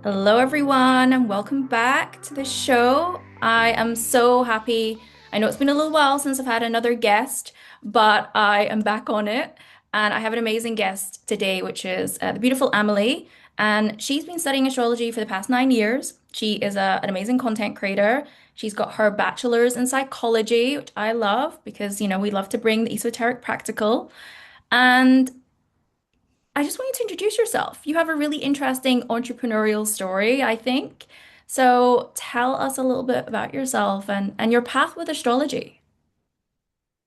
Hello, everyone, and welcome back to the show. I am so happy. I know it's been a little while since I've had another guest, but I am back on it. And I have an amazing guest today, which is the beautiful Amelie. And she's been studying astrology for the past 9 years. She is an amazing content creator. She's got her bachelor's in psychology, which I love because, we love to bring the esoteric practical. And I just want you to introduce yourself. You have a really interesting entrepreneurial story, I think. So tell us a little bit about yourself and your path with astrology.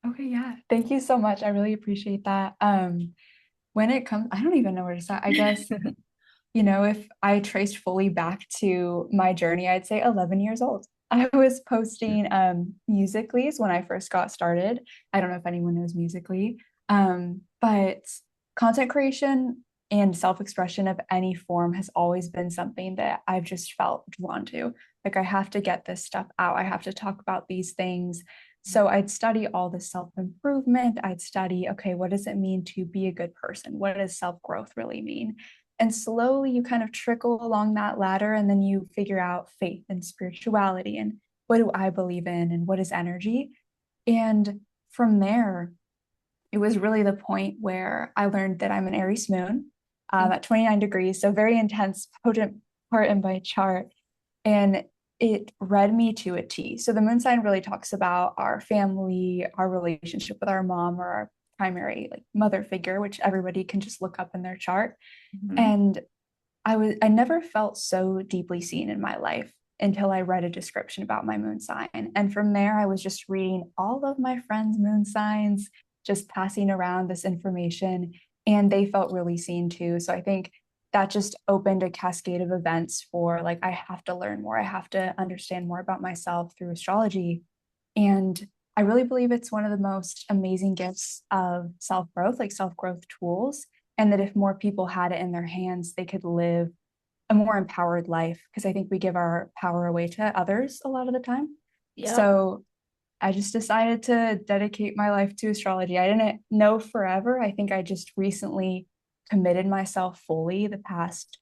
Okay, yeah. Thank you so much. I really appreciate that. When it comes, I don't even know where to start. I guess, if I traced fully back to my journey, I'd say 11 years old. I was posting Musicallys when I first got started. I don't know if anyone knows Musically. But content creation and self-expression of any form has always been something that I've just felt drawn to. Like I have to get this stuff out. I have to talk about these things. So I'd study all the self-improvement. I'd study, okay, what does it mean to be a good person? What does self-growth really mean? And slowly you kind of trickle along that ladder and then you figure out faith and spirituality and what do I believe in and what is energy. And from there, it was really the point where I learned that I'm an Aries moon at 29 degrees, so very intense, potent part in my chart. And it read me to a T. So the moon sign really talks about our family, our relationship with our mom or our primary like mother figure, which everybody can just look up in their chart. Mhm. And I never felt so deeply seen in my life until I read a description about my moon sign. And from there, I was just reading all of my friends' moon signs, just passing around this information, and they felt really seen too. So I think that just opened a cascade of events for like, I have to learn more. I have to understand more about myself through astrology. And I really believe it's one of the most amazing gifts of self growth, like self growth tools, and that if more people had it in their hands, they could live a more empowered life. Because I think we give our power away to others a lot of the time. Yep. So I just decided to dedicate my life to astrology. I didn't know forever. I think I just recently committed myself fully the past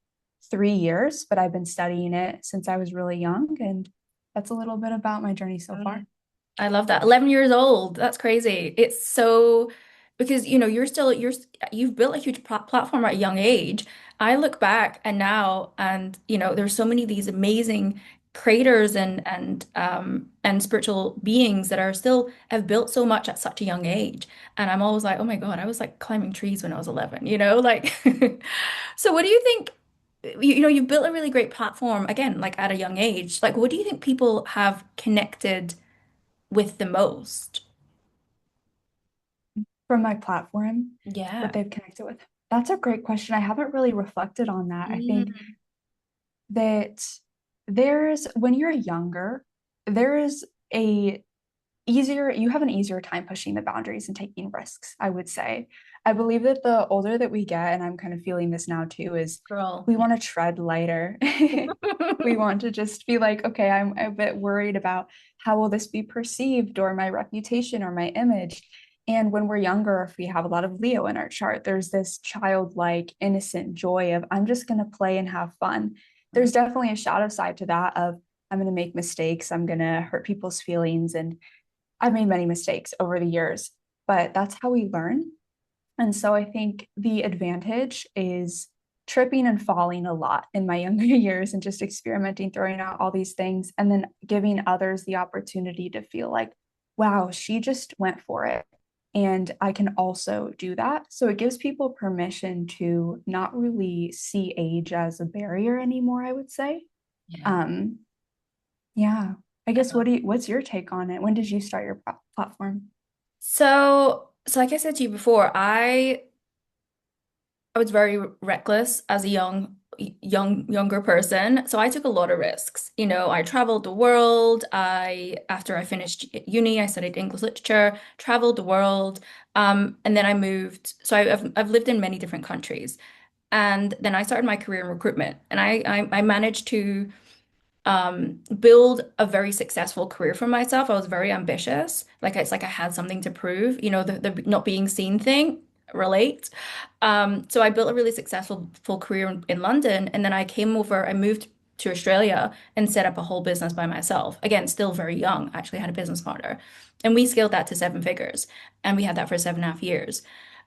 3 years, but I've been studying it since I was really young. And that's a little bit about my journey so far. I love that. 11 years old. That's crazy. It's so because you've built a huge platform at a young age. I look back and now there's so many of these amazing creators and spiritual beings that are still have built so much at such a young age. And I'm always like, "Oh my God, I was like climbing trees when I was 11," like So what do you think you've built a really great platform again like at a young age. Like what do you think people have connected with the most? From my platform, what Yeah. they've connected with. That's a great question. I haven't really reflected on that. I think Mm. that when you're younger, there is a you have an easier time pushing the boundaries and taking risks, I would say. I believe that the older that we get, and I'm kind of feeling this now too, is Girl, we yeah. want to tread lighter. We want to just be like, okay, I'm a bit worried about how will this be perceived or my reputation or my image. And when we're younger, if we have a lot of Leo in our chart, there's this childlike, innocent joy of I'm just going to play and have fun. There's definitely a shadow side to that of I'm going to make mistakes, I'm going to hurt people's feelings. And I've made many mistakes over the years, but that's how we learn. And so I think the advantage is tripping and falling a lot in my younger years and just experimenting, throwing out all these things, and then giving others the opportunity to feel like, wow, she just went for it. And I can also do that. So it gives people permission to not really see age as a barrier anymore, I would say. Yeah. Um, yeah. I guess what's your take on it? When did you start your platform? So like I said to you before, I was very reckless as a younger person. So I took a lot of risks. I traveled the world. After I finished uni, I studied English literature, traveled the world. And then I moved. So I've lived in many different countries. And then I started my career in recruitment. And I managed to build a very successful career for myself. I was very ambitious. Like it's like I had something to prove, the not being seen thing. relate. So I built a really successful full career in London, and then I came over, I moved to Australia and set up a whole business by myself. Again, still very young. I actually had a business partner, and we scaled that to seven figures, and we had that for 7.5 years.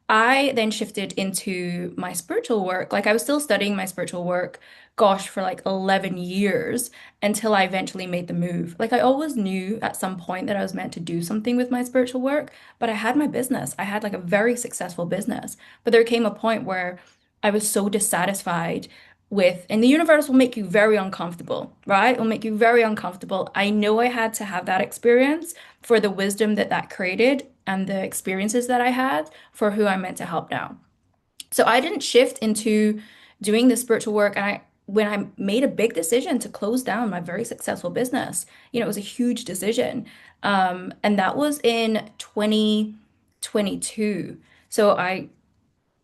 I then shifted into my spiritual work. Like I was still studying my spiritual work, gosh, for like 11 years until I eventually made the move. Like I always knew at some point that I was meant to do something with my spiritual work, but I had my business. I had like a very successful business. But there came a point where I was so dissatisfied with, and the universe will make you very uncomfortable, right? It will make you very uncomfortable. I know I had to have that experience for the wisdom that that created and the experiences that I had for who I'm meant to help now. So I didn't shift into doing the spiritual work. And when I made a big decision to close down my very successful business, it was a huge decision. And that was in 2022. So I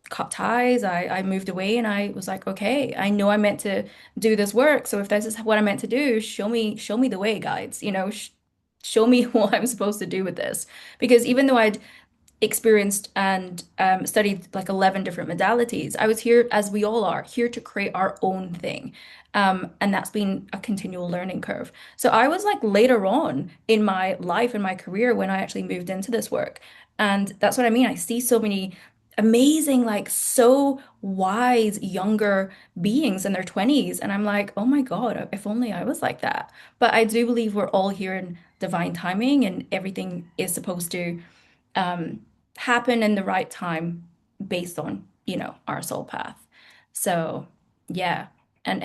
cut ties. I moved away and I was like, okay, I know I meant to do this work. So if this is what I meant to do, show me the way, guides, show me what I'm supposed to do with this. Because even though I'd experienced and studied like 11 different modalities, I was here, as we all are, here to create our own thing. And that's been a continual learning curve. So I was like later on in my life and my career when I actually moved into this work. And that's what I mean. I see so many amazing, like so wise younger beings in their 20s. And I'm like, oh my God, if only I was like that. But I do believe we're all here in divine timing and everything is supposed to um, happen in the right time based on, our soul path. So yeah. And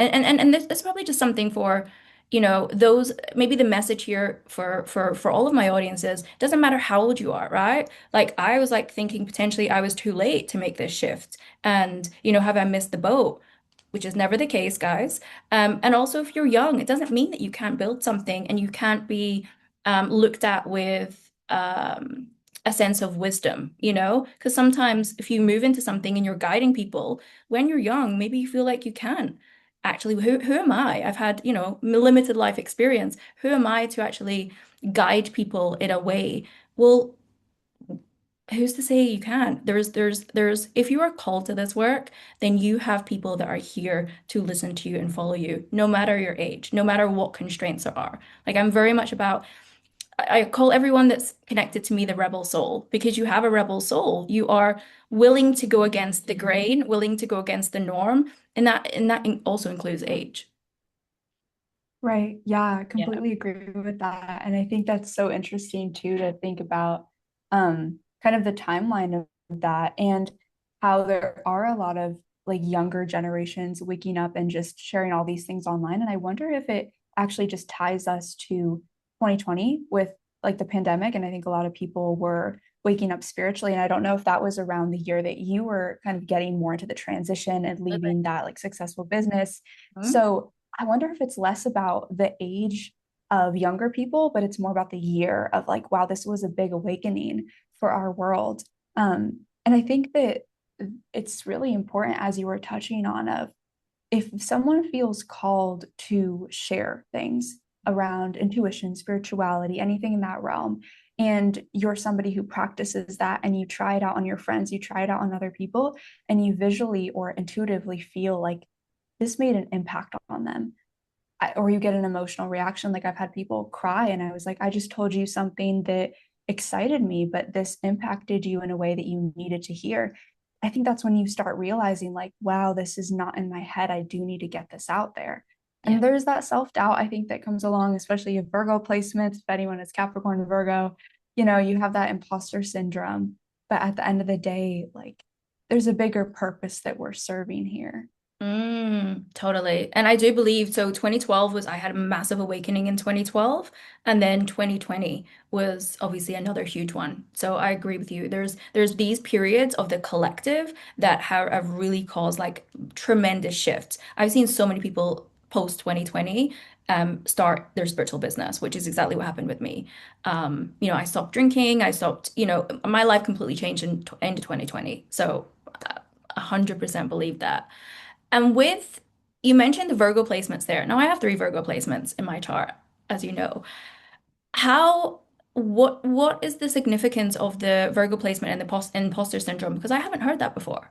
this is probably just something for, those maybe the message here for all of my audiences, doesn't matter how old you are, right? Like I was like thinking potentially I was too late to make this shift. And, have I missed the boat? Which is never the case, guys. And also, if you're young, it doesn't mean that you can't build something and you can't be looked at with a sense of wisdom, Because sometimes if you move into something and you're guiding people when you're young, maybe you feel like you can. Actually, who am I? I've had, limited life experience. Who am I to actually guide people in a way? Well, who's to say you can't? If you are called to this work, then you have people that are here to listen to you and follow you, no matter your age, no matter what constraints there are. Like I'm very much about, I call everyone that's connected to me the rebel soul because you have a rebel soul. You are willing to go against the grain, willing to go against the norm, and that also includes age. Right. Yeah, I Yeah. completely agree with that. And I think that's so interesting too to think about kind of the timeline of that and how there are a lot of like younger generations waking up and just sharing all these things online. And I wonder if it actually just ties us to 2020 with like the pandemic. And I think a lot of people were waking up spiritually. And I don't know if that was around the year that you were kind of getting more into the transition and leaving that like successful business. Mhm. So I wonder if it's less about the age of younger people, but it's more about the year of like, wow, this was a big awakening for our world. And I think that it's really important, as you were touching on, of if someone feels called to share things around intuition, spirituality, anything in that realm, and you're somebody who practices that and you try it out on your friends, you try it out on other people, and you visually or intuitively feel like this made an impact on them. Or you get an emotional reaction. Like I've had people cry, and I was like, I just told you something that excited me, but this impacted you in a way that you needed to hear. I think that's when you start realizing, like, wow, this is not in my head. I do need to get this out there. Yeah. And there's that self doubt, I think, that comes along, especially if Virgo placements, if anyone is Capricorn and Virgo, you have that imposter syndrome. But at the end of the day, like, there's a bigger purpose that we're serving here. Totally. And I do believe so 2012 was I had a massive awakening in 2012 and then 2020 was obviously another huge one. So I agree with you. There's these periods of the collective that have really caused like tremendous shifts. I've seen so many people post 2020 start their spiritual business, which is exactly what happened with me. I stopped drinking, I stopped, my life completely changed into 2020. So 100% believe that. And you mentioned the Virgo placements there. Now I have three Virgo placements in my chart, as you know. How, what is the significance of the Virgo placement and the imposter syndrome? Because I haven't heard that before.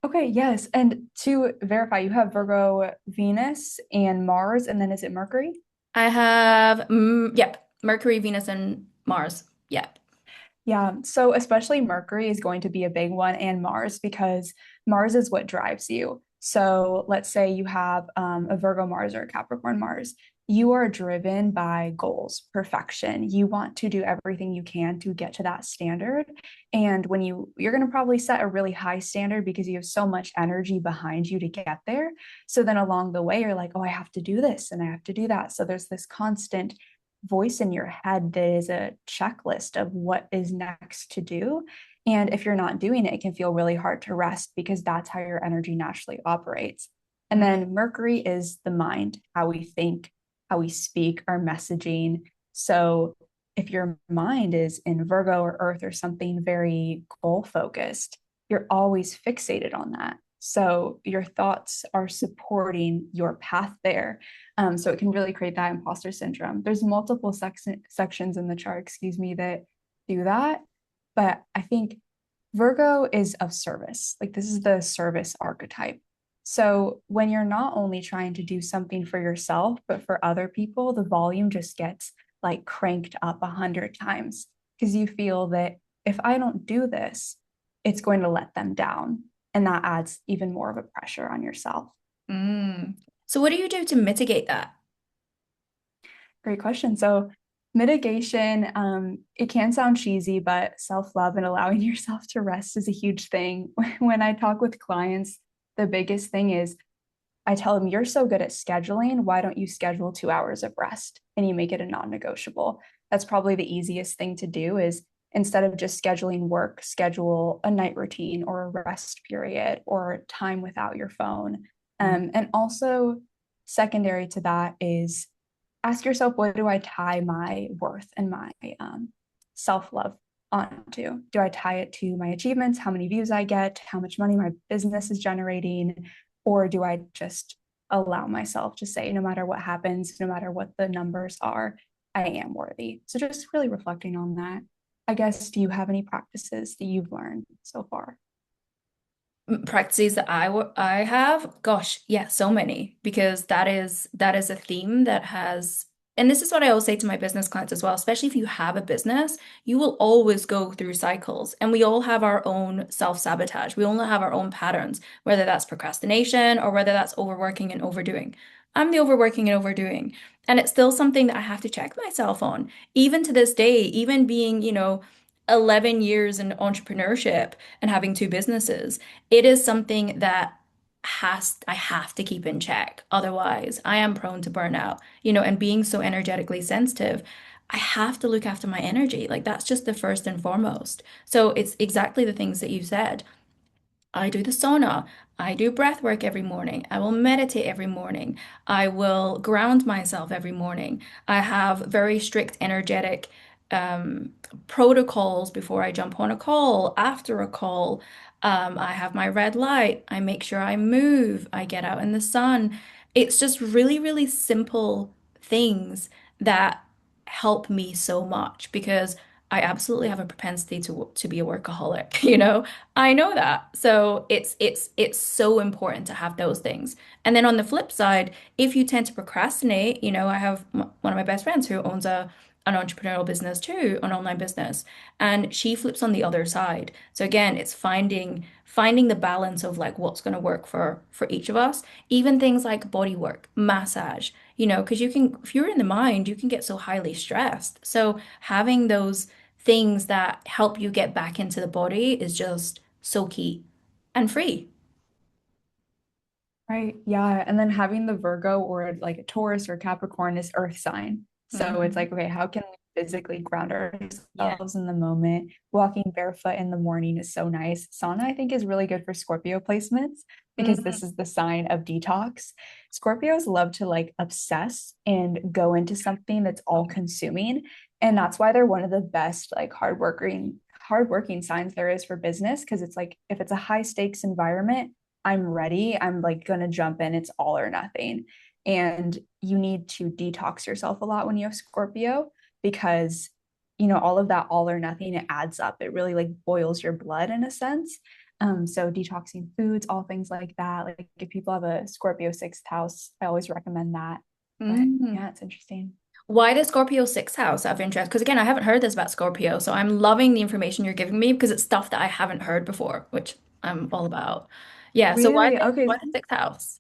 Okay, yes. And to verify, you have Virgo, Venus, and Mars, and then is it Mercury? I have, yep, Mercury, Venus, and Mars. Yep. Yeah, so especially Mercury is going to be a big one, and Mars, because Mars is what drives you. So let's say you have a Virgo Mars or a Capricorn Mars. You are driven by goals, perfection. You want to do everything you can to get to that standard. And when you're going to probably set a really high standard because you have so much energy behind you to get there. So then along the way, you're like, oh, I have to do this and I have to do that. So there's this constant voice in your head that is a checklist of what is next to do. And if you're not doing it, it can feel really hard to rest because that's how your energy naturally operates. And then Mercury is the mind, how we think, how we speak, our messaging. So if your mind is in Virgo or Earth or something very goal focused, you're always fixated on that. So your thoughts are supporting your path there. So it can really create that imposter syndrome. There's multiple sections in the chart, excuse me, that do that. But I think Virgo is of service. Like this is the service archetype. So when you're not only trying to do something for yourself, but for other people, the volume just gets like cranked up 100 times because you feel that if I don't do this, it's going to let them down. And that adds even more of a pressure on yourself. Mm. So what do you do to mitigate that? Great question. So mitigation, it can sound cheesy, but self-love and allowing yourself to rest is a huge thing. When I talk with clients, the biggest thing is I tell them, you're so good at scheduling. Why don't you schedule 2 hours of rest and you make it a non-negotiable? That's probably the easiest thing to do is instead of just scheduling work, schedule a night routine or a rest period or time without your phone. And also secondary to that is ask yourself, what do I tie my worth and my self-love onto? Do I tie it to my achievements, how many views I get, how much money my business is generating? Or do I just allow myself to say, no matter what happens, no matter what the numbers are, I am worthy? So just really reflecting on that. I guess, do you have any practices that you've learned so far? Practices that I have, gosh, yeah, so many because that is a theme that has, and this is what I always say to my business clients as well, especially if you have a business, you will always go through cycles and we all have our own self-sabotage. We all have our own patterns, whether that's procrastination or whether that's overworking and overdoing. I'm the overworking and overdoing, and it's still something that I have to check myself on. Even to this day, even being, 11 years in entrepreneurship and having two businesses, it is something that I have to keep in check. Otherwise, I am prone to burnout, and being so energetically sensitive, I have to look after my energy. Like that's just the first and foremost. So it's exactly the things that you said. I do the sauna. I do breath work every morning. I will meditate every morning. I will ground myself every morning. I have very strict energetic um, protocols before I jump on a call, after a call. I have my red light. I make sure I move. I get out in the sun. It's just really, really simple things that help me so much because I absolutely have a propensity to be a workaholic, I know that. So it's so important to have those things. And then on the flip side, if you tend to procrastinate, I have one of my best friends who owns an entrepreneurial business too, an online business, and she flips on the other side. So again, it's finding the balance of like what's going to work for each of us. Even things like body work, massage, because you can, if you're in the mind, you can get so highly stressed. So having those things that help you get back into the body is just so key and free. Right. Yeah. And then having the Virgo or like a Taurus or Capricorn is earth sign. So it's Mhm. like, okay, how can we physically ground Yeah. ourselves in the moment? Walking barefoot in the morning is so nice. Sauna, I think, is really good for Scorpio placements because Mhm. this is the sign of detox. Scorpios love to like obsess and go into something that's all consuming. And that's why they're one of the best, like hardworking signs there is for business. Cause it's like if it's a high stakes environment, I'm ready. I'm like going to jump in. It's all or nothing. And you need to detox yourself a lot when you have Scorpio. because all of that all or nothing, it adds up. It really like boils your blood in a sense. So detoxing foods, all things like that. Like if people have a Scorpio sixth house, I always recommend that. But Mm. yeah, it's interesting. Why does Scorpio sixth house out of interest? Because again, I haven't heard this about Scorpio, so I'm loving the information you're giving me because it's stuff that I haven't heard before, which I'm all about. Yeah, so Really? why Okay. the sixth house?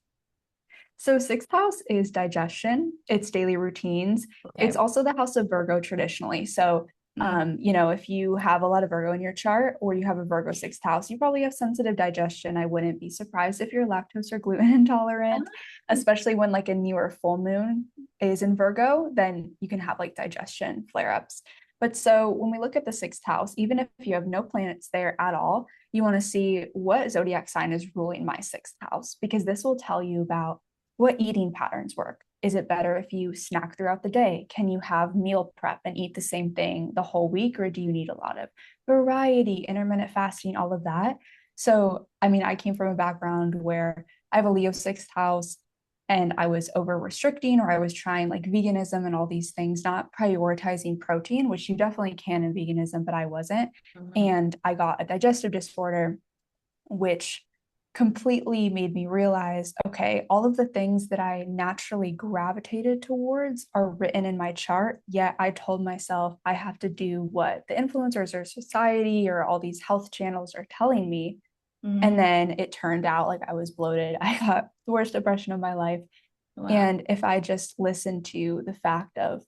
So sixth house is digestion, it's daily routines. Okay. It's also the house of Virgo traditionally. So, Mm. if you have a lot of Virgo in your chart or you have a Virgo sixth house, you probably have sensitive digestion. I wouldn't be surprised if you're lactose or gluten intolerant, especially when like a new or full moon is in Virgo, then you can have like digestion flare-ups. But so when we look at the sixth house, even if you have no planets there at all, you want to see what zodiac sign is ruling my sixth house, because this will tell you about what eating patterns work. Is it better if you snack throughout the day? Can you have meal prep and eat the same thing the whole week, or do you need a lot of variety, intermittent fasting, all of that? So, I mean, I came from a background where I have a Leo sixth house and I was over restricting, or I was trying like veganism and all these things, not prioritizing protein, which you definitely can in veganism, but I wasn't. Mhm. And I got a digestive disorder, which completely made me realize, okay, all of the things that I naturally gravitated towards are written in my chart. Yet I told myself I have to do what the influencers or society or all these health channels are telling me. And Mm. then it turned out like I was bloated. I got the worst depression of my life. Wow. And if I just listened to the fact of,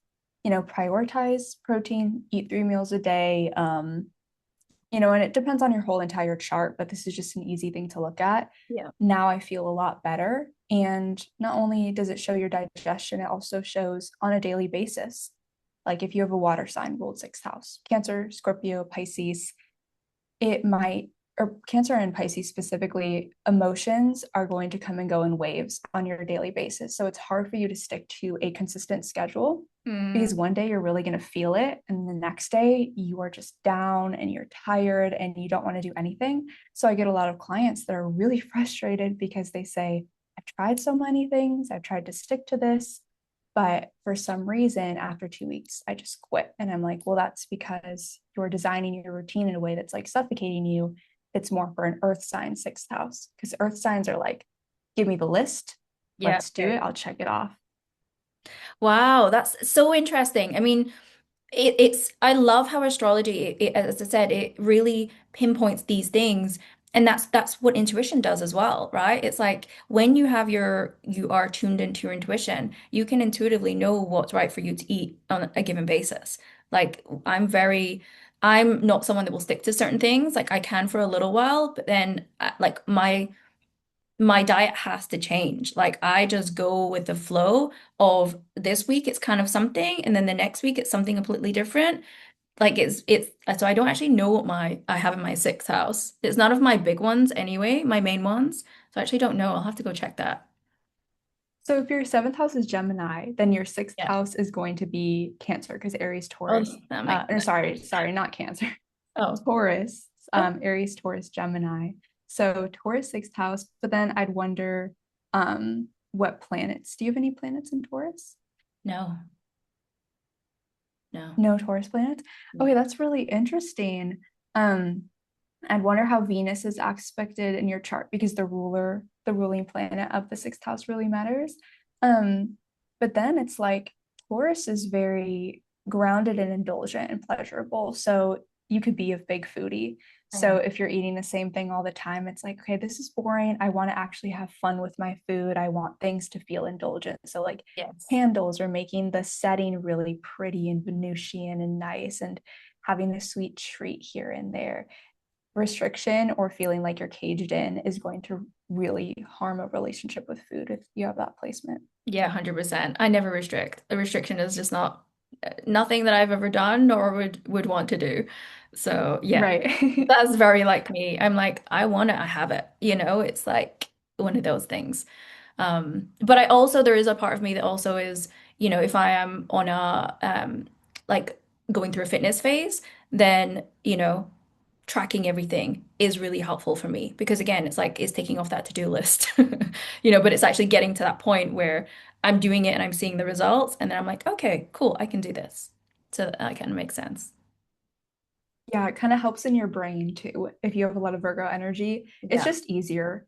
prioritize protein, eat 3 meals a day, and it depends on your whole entire chart, but this is just an easy thing to look at. Yeah. Now I feel a lot better. And not only does it show your digestion, it also shows on a daily basis. Like if you have a water sign, ruled sixth house, Cancer, Scorpio, Pisces, it might, or Cancer and Pisces specifically, emotions are going to come and go in waves on your daily basis. So it's hard for you to stick to a consistent schedule, Mm. because one day you're really going to feel it. And the next day you are just down and you're tired and you don't want to do anything. So I get a lot of clients that are really frustrated because they say, I've tried so many things, I've tried to stick to this, but for some reason, after 2 weeks, I just quit. And I'm like, well, that's because you're designing your routine in a way that's like suffocating you. It's more for an earth sign sixth house, because earth signs are like, give me the list, Yeah. let's do it, I'll check it off. Wow, that's so interesting. I mean, it's I love how astrology, as I said, it really pinpoints these things, and that's what intuition does as well, right? It's like when you are tuned into your intuition, you can intuitively know what's right for you to eat on a given basis. Like I'm not someone that will stick to certain things. Like I can for a little while, but then like my diet has to change. Like I just go with the flow of this week it's kind of something and then the next week it's something completely different. Like it's so I don't actually know what my I have in my sixth house. It's none of my big ones anyway, my main ones. So I actually don't know. I'll have to go check that. So if your seventh house is Gemini, then your sixth Yeah. house is going to be Cancer, because Aries, Oh, Taurus, that makes or sense. sorry, not Cancer, Oh. Taurus, Oh, Aries, Taurus, Gemini. So Taurus sixth house, but then I'd wonder, what planets. Do you have any planets in Taurus? no. No. No Taurus planets? Okay, that's really interesting. Um, I'd wonder how Venus is aspected in your chart, because the ruling planet of the sixth house really matters. But then it's like Taurus is very grounded and indulgent and pleasurable. So you could be a big foodie. So Mm. if you're eating the same thing all the time, it's like, okay, this is boring. I want to actually have fun with my food. I want things to feel indulgent. So like Yes. candles are making the setting really pretty and Venusian and nice, and having a sweet treat here and there. Restriction or feeling like you're caged in is going to really harm a relationship with food if you have that placement. Yeah, 100%. I never restrict. A restriction is just not nothing that I've ever done or would want to do. So, yeah. Right. That's very like me. I'm like, I want it, I have it. It's like one of those things. But I also there is a part of me that also is, if I am on a like going through a fitness phase, then, tracking everything is really helpful for me because again, it's like it's taking off that to-do list. But it's actually getting to that point where I'm doing it and I'm seeing the results and then I'm like, okay, cool, I can do this. So that kind of makes sense. Yeah, it kind of helps in your brain too. If you have a lot of Virgo energy, it's Yeah. just easier.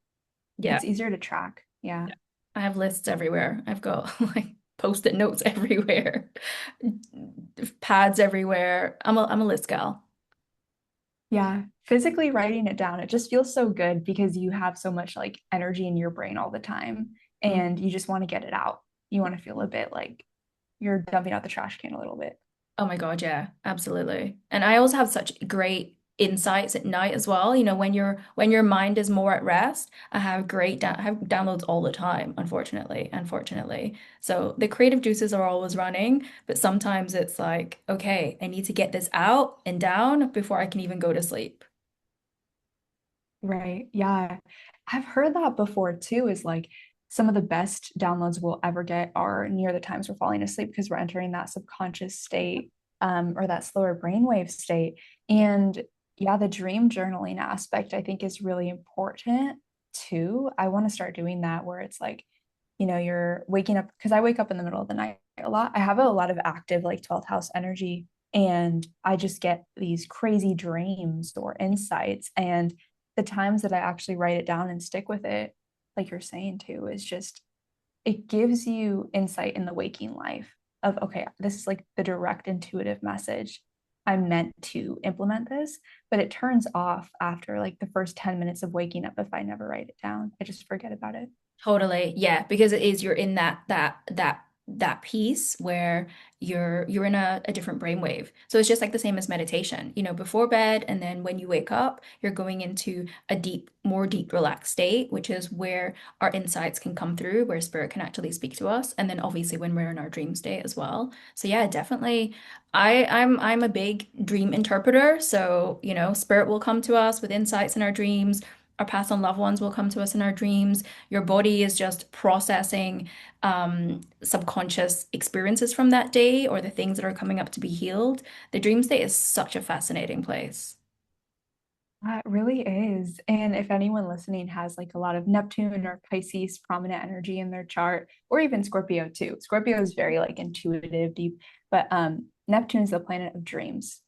Yeah. It's easier to track. Yeah. Yeah. I have lists everywhere. I've got like post-it notes everywhere, pads everywhere. I'm a list gal. Yeah. Physically writing it down, it just feels so good because you have so much like energy in your brain all the time Mm. and you just want to get it out. You want to feel a bit like you're dumping out the trash can a little bit. Oh my God, yeah, absolutely. And I also have such great insights at night as well. When your mind is more at rest, I have downloads all the time, unfortunately. So the creative juices are always running, but sometimes it's like, okay, I need to get this out and down before I can even go to sleep. Right. Yeah. I've heard that before too, is like some of the best downloads we'll ever get are near the times we're falling asleep because we're entering that subconscious state or that slower brainwave state. Yeah. And yeah, the dream journaling aspect I think is really important too. I want to start doing that where it's like, you're waking up because I wake up in the middle of the night a lot. I have a lot of active like 12th house energy and I just get these crazy dreams or insights. And the times that I actually write it down and stick with it, like you're saying too, is just it gives you insight in the waking life of, okay, this is like the direct intuitive message. I'm meant to implement this, but it turns off after like the first 10 minutes of waking up if I never write it down. I just forget about it. Totally. Yeah, because you're in that piece where you're in a different brainwave. So it's just like the same as meditation, before bed and then when you wake up, you're going into a more deep relaxed state, which is where our insights can come through, where spirit can actually speak to us. And then obviously when we're in our dream state as well. So yeah, definitely I'm a big dream interpreter. So, spirit will come to us with insights in our dreams. Our past on loved ones will come to us in our dreams. Your body is just processing subconscious experiences from that day or the things that are coming up to be healed. The dream state is such a fascinating place. It really is. And if anyone listening has like a lot of Neptune or Pisces prominent energy in their chart, or even Scorpio too. Scorpio is very like intuitive, deep, but Neptune is the planet of dreams.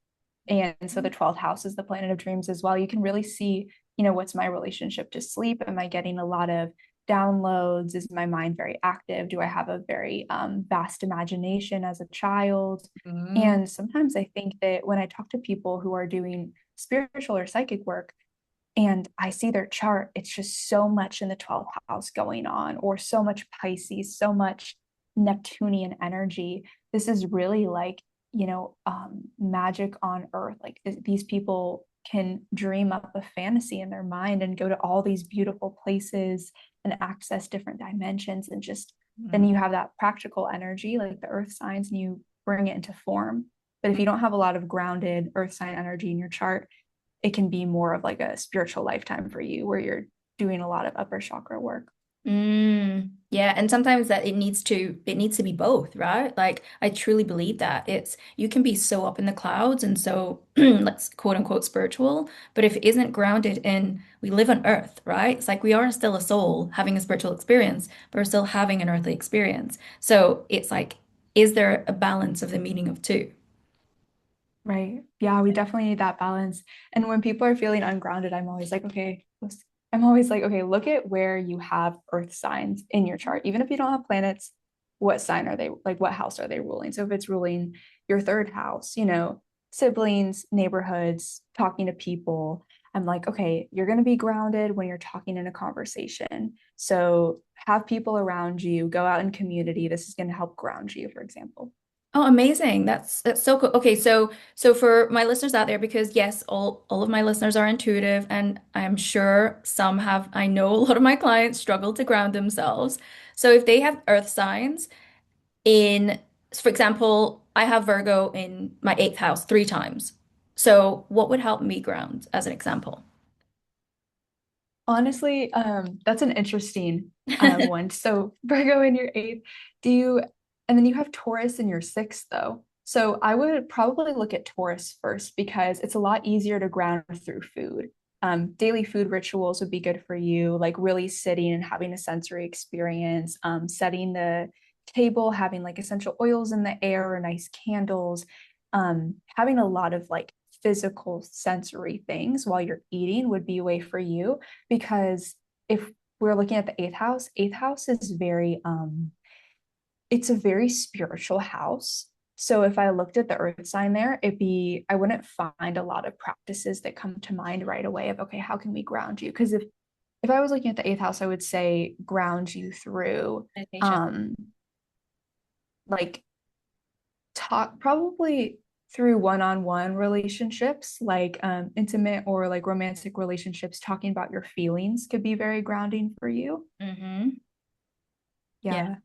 And so the 12th house is the planet of dreams as well. You can really see, what's my relationship to sleep? Am I getting a lot of downloads? Is my mind very active? Do I have a very vast imagination as a child? Mm. And sometimes I think that when I talk to people who are doing spiritual or psychic work and I see their chart, it's just so much in the 12th house going on, or so much Pisces, so much Neptunian energy. This is really like, magic on earth. Like these people can dream up a fantasy in their mind and go to all these beautiful places and access different dimensions. And just then Mm. you have that practical energy, like the earth signs, and you bring it into form. But if you don't have a lot of grounded earth sign energy in your chart, it can be more of like a spiritual lifetime for you where you're doing a lot of upper chakra work. Yeah, and sometimes that it needs to be both, right? Like I truly believe that you can be so up in the clouds and so let's quote unquote spiritual, but if it isn't grounded in we live on earth, right? It's like we are still a soul having a spiritual experience, but we're still having an earthly experience. So it's like, is there a balance of the meaning of two? Right. Yeah, we definitely need that balance. And when people are feeling ungrounded, I'm always like, okay, look at where you have earth signs in your chart. Even if you don't have planets, what sign are they, like what house are they ruling? So if it's ruling your third house, siblings, neighborhoods, talking to people, I'm like, okay, you're going to be grounded when you're talking in a conversation. So have people around you, go out in community. This is going to help ground you, for example. Oh, amazing. That's so cool. Okay, so for my listeners out there, because yes, all of my listeners are intuitive, and I'm sure I know a lot of my clients struggle to ground themselves. So if they have earth signs in, for example, I have Virgo in my eighth house 3 times. So what would help me ground as an example? Honestly, that's an interesting one. So Virgo in your eighth, and then you have Taurus in your sixth, though. So I would probably look at Taurus first because it's a lot easier to ground through food. Daily food rituals would be good for you, like really sitting and having a sensory experience, setting the table, having like essential oils in the air or nice candles. having a lot of like physical sensory things while you're eating would be a way for you, because if we're looking at the eighth house is very it's a very spiritual house. So if I looked at the earth sign there, I wouldn't find a lot of practices that come to mind right away of, okay, how can we ground you? Because if I was looking at the eighth house, I would say ground you through Meditation. um like talk probably through one-on-one relationships, like intimate or like romantic relationships. Talking about your feelings could be very grounding for you. Mm-hmm. Yeah. Yeah.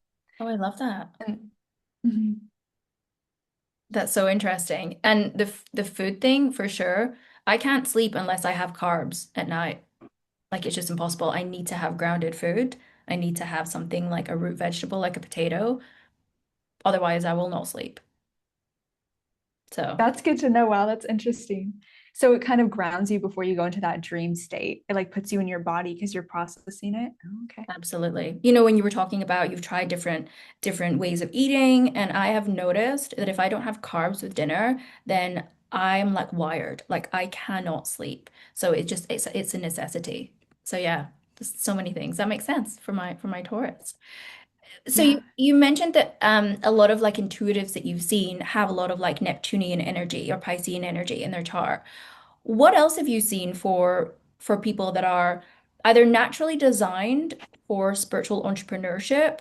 Oh, I love that. And mhm. That's so interesting. And the food thing for sure. I can't sleep unless I have carbs at night. Like it's just impossible. I need to have grounded food. I need to have something like a root vegetable, like a potato. Otherwise, I will not sleep. So That's good to know. Wow, that's interesting. So it kind of grounds you before you go into that dream state. It like puts you in your body because you're processing it. Oh, okay. absolutely. You know, when you were talking about you've tried different ways of eating, and I have noticed that if I don't have carbs with dinner, then I'm like wired. Like I cannot sleep. So it's a necessity. So yeah, there's so many things. That makes sense for my Taurus. So Yeah. you mentioned that a lot of like intuitives that you've seen have a lot of like Neptunian energy or Piscean energy in their chart. What else have you seen for people that are either naturally designed for spiritual entrepreneurship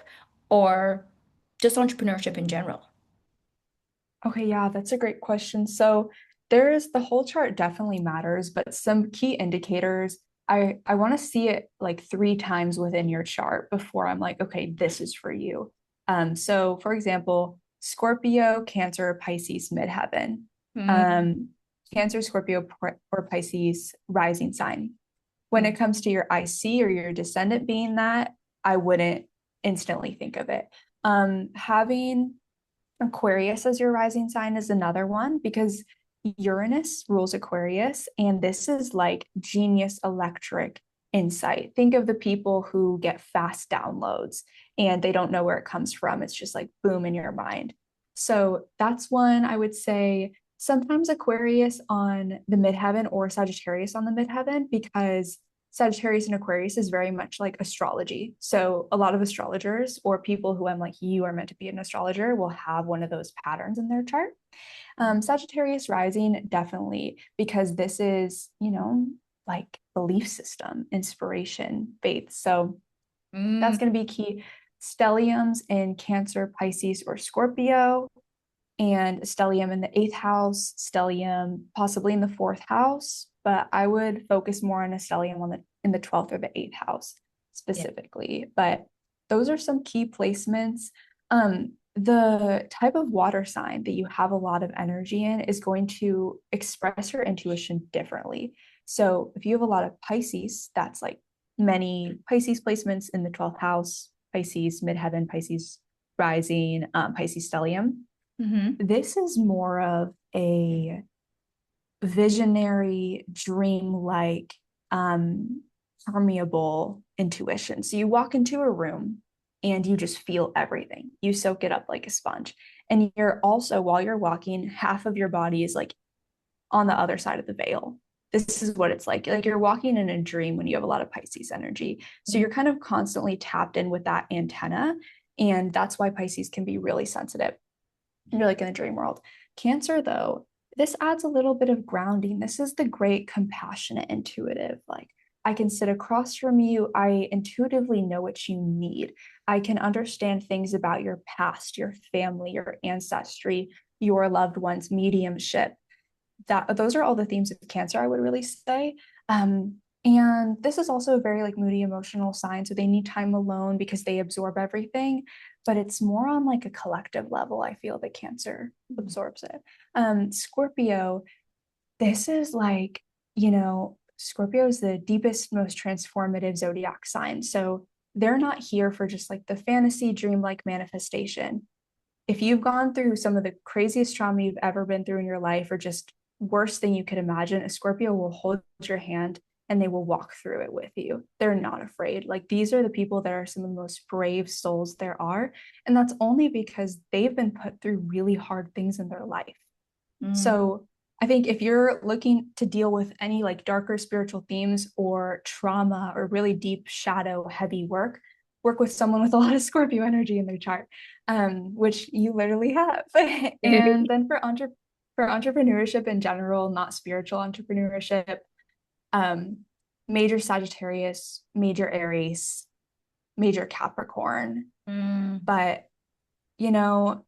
or just entrepreneurship in general? Okay, yeah, that's a great question. So there's the whole chart definitely matters, but some key indicators, I want to see it like 3 times within your chart before I'm like, okay, this is for you. So for example, Scorpio, Cancer, Pisces, Midheaven. Mm, Um, Cancer, Scorpio, or Pisces rising sign. When it comes to your IC or your descendant being that, I wouldn't instantly think of it. Having Aquarius as your rising sign is another one, because Uranus rules Aquarius, and this is like genius electric insight. Think of the people who get fast downloads and they don't know where it comes from. It's just like boom in your mind. So that's one I would say. Sometimes Aquarius on the midheaven or Sagittarius on the midheaven, because Sagittarius and Aquarius is very much like astrology. So a lot of astrologers or people who I'm like, you are meant to be an astrologer, will have one of those patterns in their chart. Sagittarius rising, definitely, because this is, like belief system, inspiration, faith. So that's mm, going to be key. Stelliums in Cancer, Pisces, or Scorpio, and stellium in the eighth house, stellium possibly in the fourth house, but I would focus more on a stellium in the 12th or the eighth house yeah. specifically. But those are some key placements. The type of water sign that you have a lot of energy in is going to express your intuition differently. So if you have a lot of Pisces, that's like many Pisces placements in the 12th house, Pisces, midheaven, Pisces rising, Pisces stellium. Hmm. This is more of a visionary, dream-like, um, permeable intuition. So you walk into a room and you just feel everything. You soak it up like a sponge. And you're also, while you're walking, half of your body is like on the other side of the veil. This is what it's like. Like you're walking in a dream when you have a lot of Pisces energy. So you're kind of constantly tapped in with that antenna. And that's why Pisces can be really sensitive. You're like in a dream world. Cancer, though, this adds a little bit of grounding. This is the great compassionate intuitive. Like, I can sit across from you. I intuitively know what you need. I can understand things about your past, your family, your ancestry, your loved ones, mediumship. Those are all the themes of Cancer, I would really say. And this is also a very like moody emotional sign, so they need time alone because they absorb everything, but it's more on like a collective level. I feel that Cancer absorbs it. Scorpio, this is like, Scorpio is the deepest, most transformative zodiac sign. So they're not here for just like the fantasy dream-like manifestation. If you've gone through some of the craziest trauma you've ever been through in your life, or just worse than you could imagine, a Scorpio will hold your hand and they will walk through it with you. They're not afraid. Like these are the people that are some of the most brave souls there are. And that's only because they've been put through really hard things in their life. Mm. So I think if you're looking to deal with any like darker spiritual themes or trauma or really deep shadow heavy work, work with someone with a lot of Scorpio energy in their chart, which you literally have. And then for entrepreneurship in general, not spiritual entrepreneurship, um, major Sagittarius, major Aries, major Capricorn. Mm. But you know,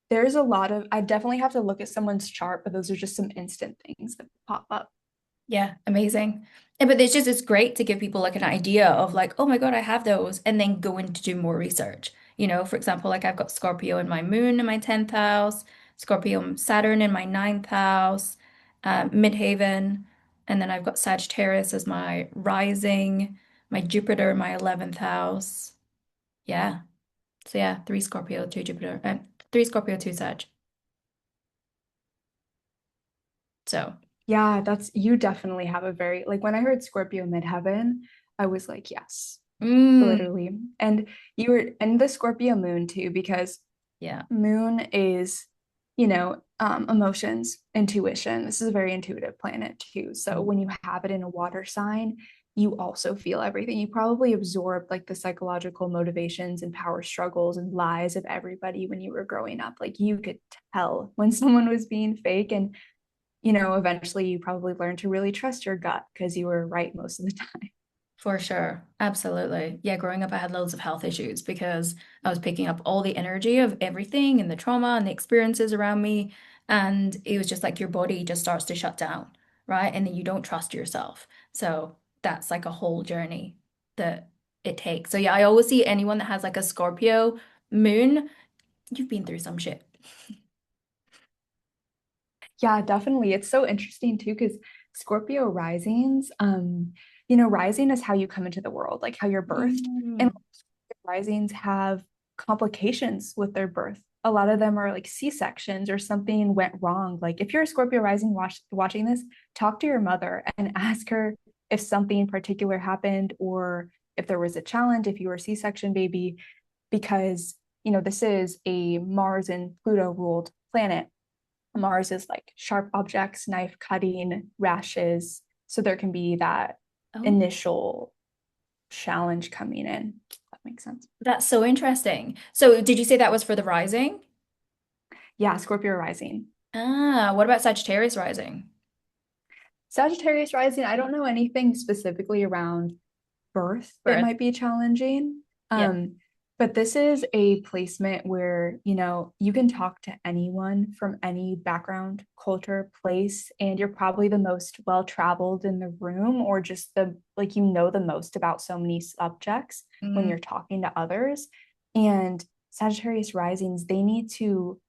there's a lot of, I definitely have to look at someone's chart, but those are just some instant things that pop up. Yeah, amazing. Yeah, but it's great to give people like an idea of like, oh my God, I have those, and then go in to do more research. For example, like I've got Scorpio in my moon in my 10th house, Scorpio and Saturn in my ninth house, Midheaven, and then I've got Sagittarius as my rising, my Jupiter in my 11th house. Yeah. So yeah, three Scorpio, two Jupiter, three Scorpio, two Sag. So, Yeah, that's, you definitely have a very, like when I heard Scorpio midheaven, I was like, yes, mm, literally. And you were, and the Scorpio moon too, because yeah. moon is, emotions, intuition. This is a very intuitive planet too. So Mm. when you have it in a water sign, you also feel everything. You probably absorbed like the psychological motivations and power struggles and lies of everybody when you were growing up. Like you could tell when someone was being fake. And, eventually you probably learned to really trust your gut because you were right most of the time. For sure. Absolutely. Yeah, growing up, I had loads of health issues because I was picking up all the energy of everything and the trauma and the experiences around me. And it was just like your body just starts to shut down, right? And then you don't trust yourself. So that's like a whole journey that it takes. So yeah, I always see anyone that has like a Scorpio moon, you've been through some shit. Yeah, definitely. It's so interesting too, because Scorpio risings, rising is how you come into the world, like how you're birthed. And Mm. risings have complications with their birth. A lot of them are like C-sections or something went wrong. Like if you're a Scorpio rising watching this, talk to your mother and ask her if something particular happened or if there was a challenge, if you were a C-section baby, because this is a Mars and Pluto ruled planet. Mars is like sharp objects, knife cutting, rashes. So there can be that Oh, initial challenge coming in. That makes sense. that's so interesting. So did you say that was for the rising? Yeah, Scorpio rising. Ah, what about Sagittarius rising? Sagittarius rising, I don't know anything specifically around birth that Birth. might be challenging. Yeah. But this is a placement where, you can talk to anyone from any background, culture, place, and you're probably the most well-traveled in the room or just the like the most about so many subjects when Mm. you're talking to others. And Sagittarius risings, they need to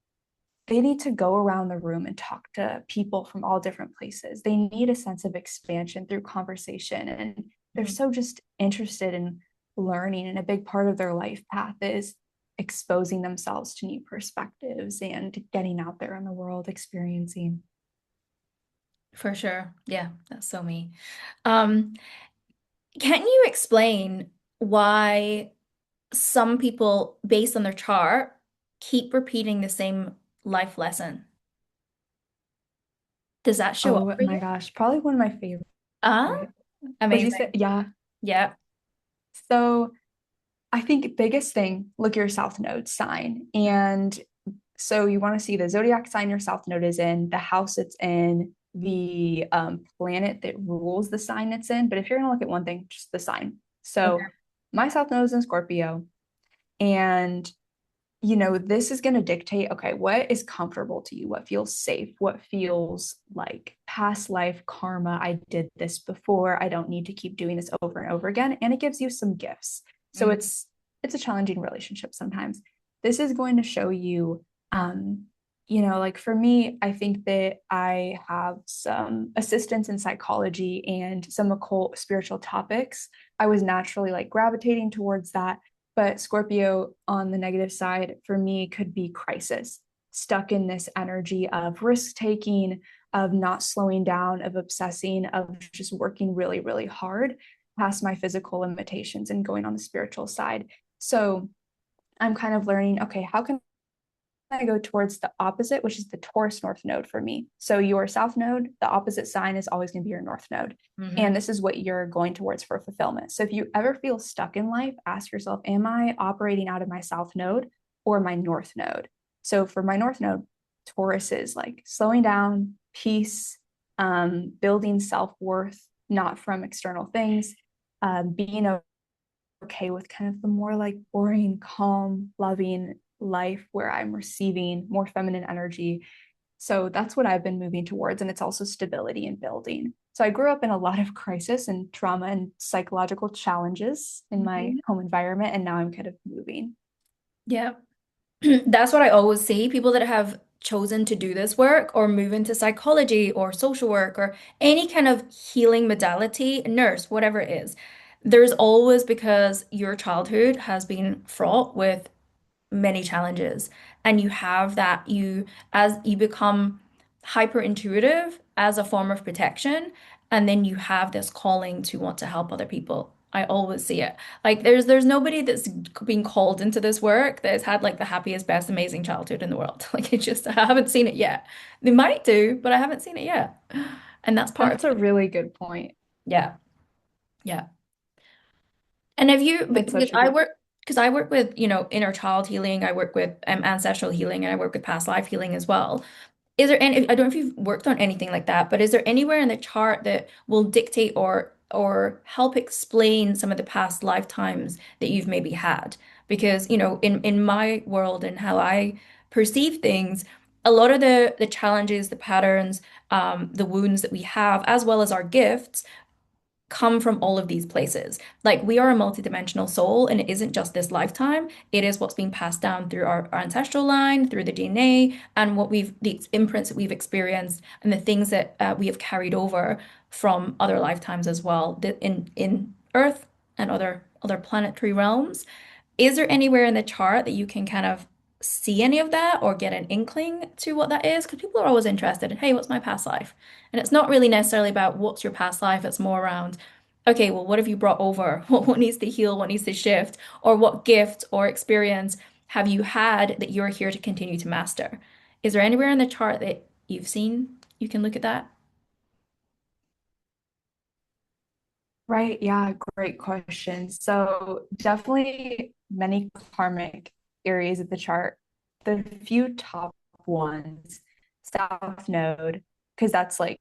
go around the room and talk to people from all different places. They need a sense of expansion through conversation. And they're Mm. so just interested in learning. And a big part of their life path is exposing themselves to new perspectives and getting out there in the world, experiencing. For sure. Yeah, that's so me. Um, can you explain why some people, based on their chart, keep repeating the same life lesson? Does that show up Oh for my you? gosh, probably one of my favorite. Ah, Would you say? amazing. Yeah. Yeah. So I think biggest thing, look at your South Node sign. And so you want to see the zodiac sign your South Node is in, the house it's in, the planet that rules the sign it's in. But if you're going to look at one thing, just the sign. So Okay. my South Node is in Scorpio. And, this is going to dictate, okay, what is comfortable to you? What feels safe? What feels like past life karma? I did this before. I don't need to keep doing this over and over again. And it gives you some gifts. So Mm. it's a challenging relationship sometimes. This is going to show you, like for me, I think that I have some assistance in psychology and some occult spiritual topics. I was naturally like gravitating towards that. But Scorpio on the negative side for me could be crisis, stuck in this energy of risk taking, of not slowing down, of obsessing, of just working really, really hard past my physical limitations and going on the spiritual side. So I'm kind of learning, okay, how can I go towards the opposite, which is the Taurus North Node for me. So your South Node, the opposite sign is always going to be your North Node. Hmm. And this is what you're going towards for fulfillment. So if you ever feel stuck in life, ask yourself, am I operating out of my South Node or my North Node? So for my North Node, Taurus is like slowing down, peace, building self-worth, not from external things, being okay with kind of the more like boring, calm, loving life where I'm receiving more feminine energy. So that's what I've been moving towards. And it's also stability and building. So I grew up in a lot of crisis and trauma and psychological challenges in my Hmm. home environment. And now I'm kind of moving. Yeah. That's what I always see. People that have chosen to do this work or move into psychology or social work or any kind of healing modality, nurse, whatever it is, there's always because your childhood has been fraught with many challenges and you have that as you become hyper intuitive as a form of protection and then you have this calling to want to help other people. I always see it. Like there's nobody that's been called into this work that has had like the happiest, best, amazing childhood in the world. Like it just I haven't seen it yet. They might do, but I haven't seen it yet. And that's part of That's a it. really good point. Yeah. Yeah. And have you, That's because such a good I work with, inner child healing, I work with ancestral healing, and I work with past life healing as well. Is there any, I don't know if you've worked on anything like that, but is there anywhere in the chart that will dictate or help explain some of the past lifetimes that you've maybe had? Because, in my world and how I perceive things, a lot of the challenges, the patterns, the wounds that we have, as well as our gifts come from all of these places. Like we are a multidimensional soul, and it isn't just this lifetime. It is what's being passed down through our ancestral line, through the DNA, and the imprints that we've experienced, and the things that we have carried over from other lifetimes as well, in Earth and other planetary realms. Is there anywhere in the chart that you can kind of see any of that or get an inkling to what that is? Because people are always interested in, hey, what's my past life? And it's not really necessarily about what's your past life, it's more around, okay, well, what have you brought over? What needs to heal? What needs to shift? Or what gift or experience have you had that you're here to continue to master? Is there anywhere in the chart that you've seen you can look at that? right. Yeah, great question. So definitely many karmic areas of the chart. The few top ones, South Node, because that's like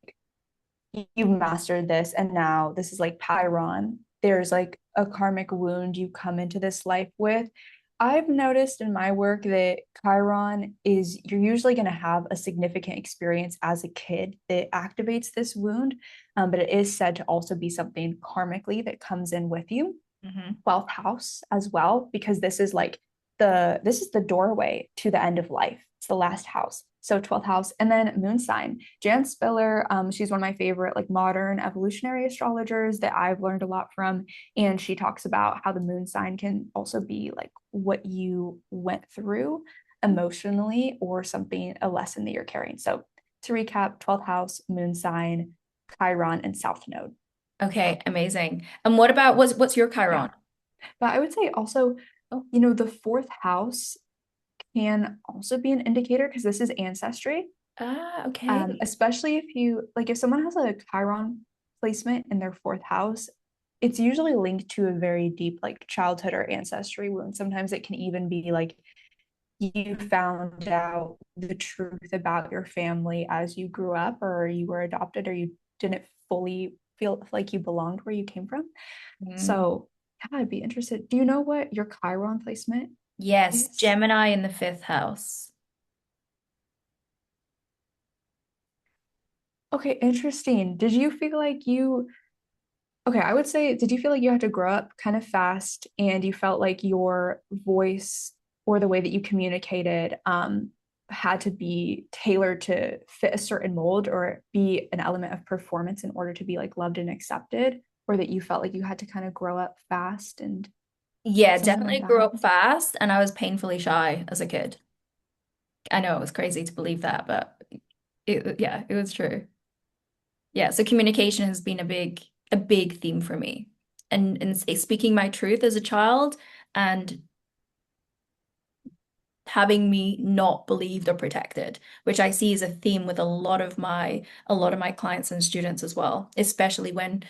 you've mastered this and now this is like Chiron. There's like a karmic wound you come into this life with. I've noticed in my work that Chiron is you're usually going to have a significant experience as a kid that activates this wound, but it is said to also be something karmically that comes in with you. Hmm. 12th house as well, because this is the doorway to the end of life. It's the last house. So 12th house, and then moon sign. Jan Spiller, she's one of my favorite like modern evolutionary astrologers that I've learned a lot from. And she talks about how the moon sign can also be like what you went through emotionally or something, a lesson that you're carrying. So to recap, 12th house, moon sign, Chiron, and South Node. Okay, amazing. And what about what's your Yeah. Chiron? But I would say also, Oh, the fourth house can also be an indicator because this is ancestry. okay. Especially if you like if someone has a Chiron placement in their fourth house, it's usually linked to a very deep like childhood or ancestry wound. Sometimes it can even be like you found out the truth about your family as you grew up, or you were adopted, or you didn't fully feel like you belonged where you came from. Mm. So yeah, I'd be interested. Do you know what your Chiron placement Yes, is? Gemini in the fifth house. Okay, interesting. Did you feel like okay, I would say, did you feel like you had to grow up kind of fast and you felt like your voice or the way that you communicated had to be tailored to fit a certain mold or be an element of performance in order to be like loved and accepted, or that you felt like you had to kind of grow up fast and Yeah, something like definitely grew that? up fast and I was painfully shy as a kid. I know it was crazy to believe that, but yeah, it was true. Yeah, so communication has been a big theme for me. And speaking my truth as a child and having me not believed or protected, which I see as a theme with a lot of my clients and students as well, especially when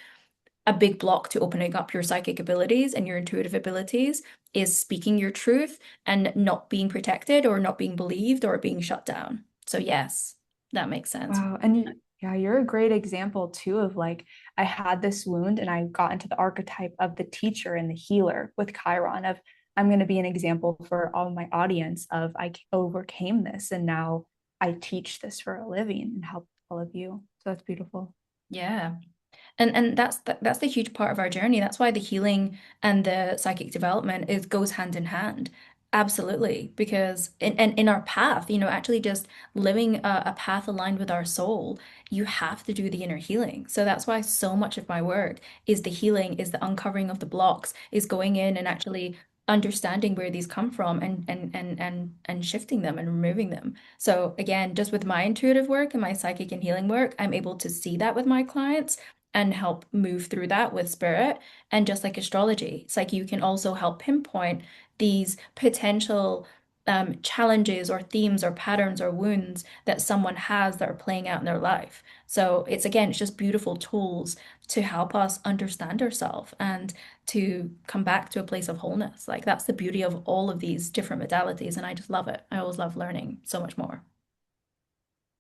a big block to opening up your psychic abilities and your intuitive abilities is speaking your truth and not being protected or not being believed or being shut down. So yes, that makes sense. Wow. And yeah, you're a great example too of like, I had this wound and I got into the archetype of the teacher and the healer with Chiron of I'm going to be an example for all my audience of overcame this and now I teach this for a living and help all of you. So that's beautiful. Yeah. And that's the huge part of our journey. That's why the healing and the psychic development is goes hand in hand. Absolutely. Because in our path, actually just living a path aligned with our soul, you have to do the inner healing. So that's why so much of my work is the healing, is the uncovering of the blocks, is going in and actually understanding where these come from and shifting them and removing them. So again, just with my intuitive work and my psychic and healing work, I'm able to see that with my clients and help move through that with spirit. And just like astrology, it's like you can also help pinpoint these potential challenges or themes or patterns or wounds that someone has that are playing out in their life. So it's just beautiful tools to help us understand ourselves and to come back to a place of wholeness. Like that's the beauty of all of these different modalities. And I just love it. I always love learning so much more.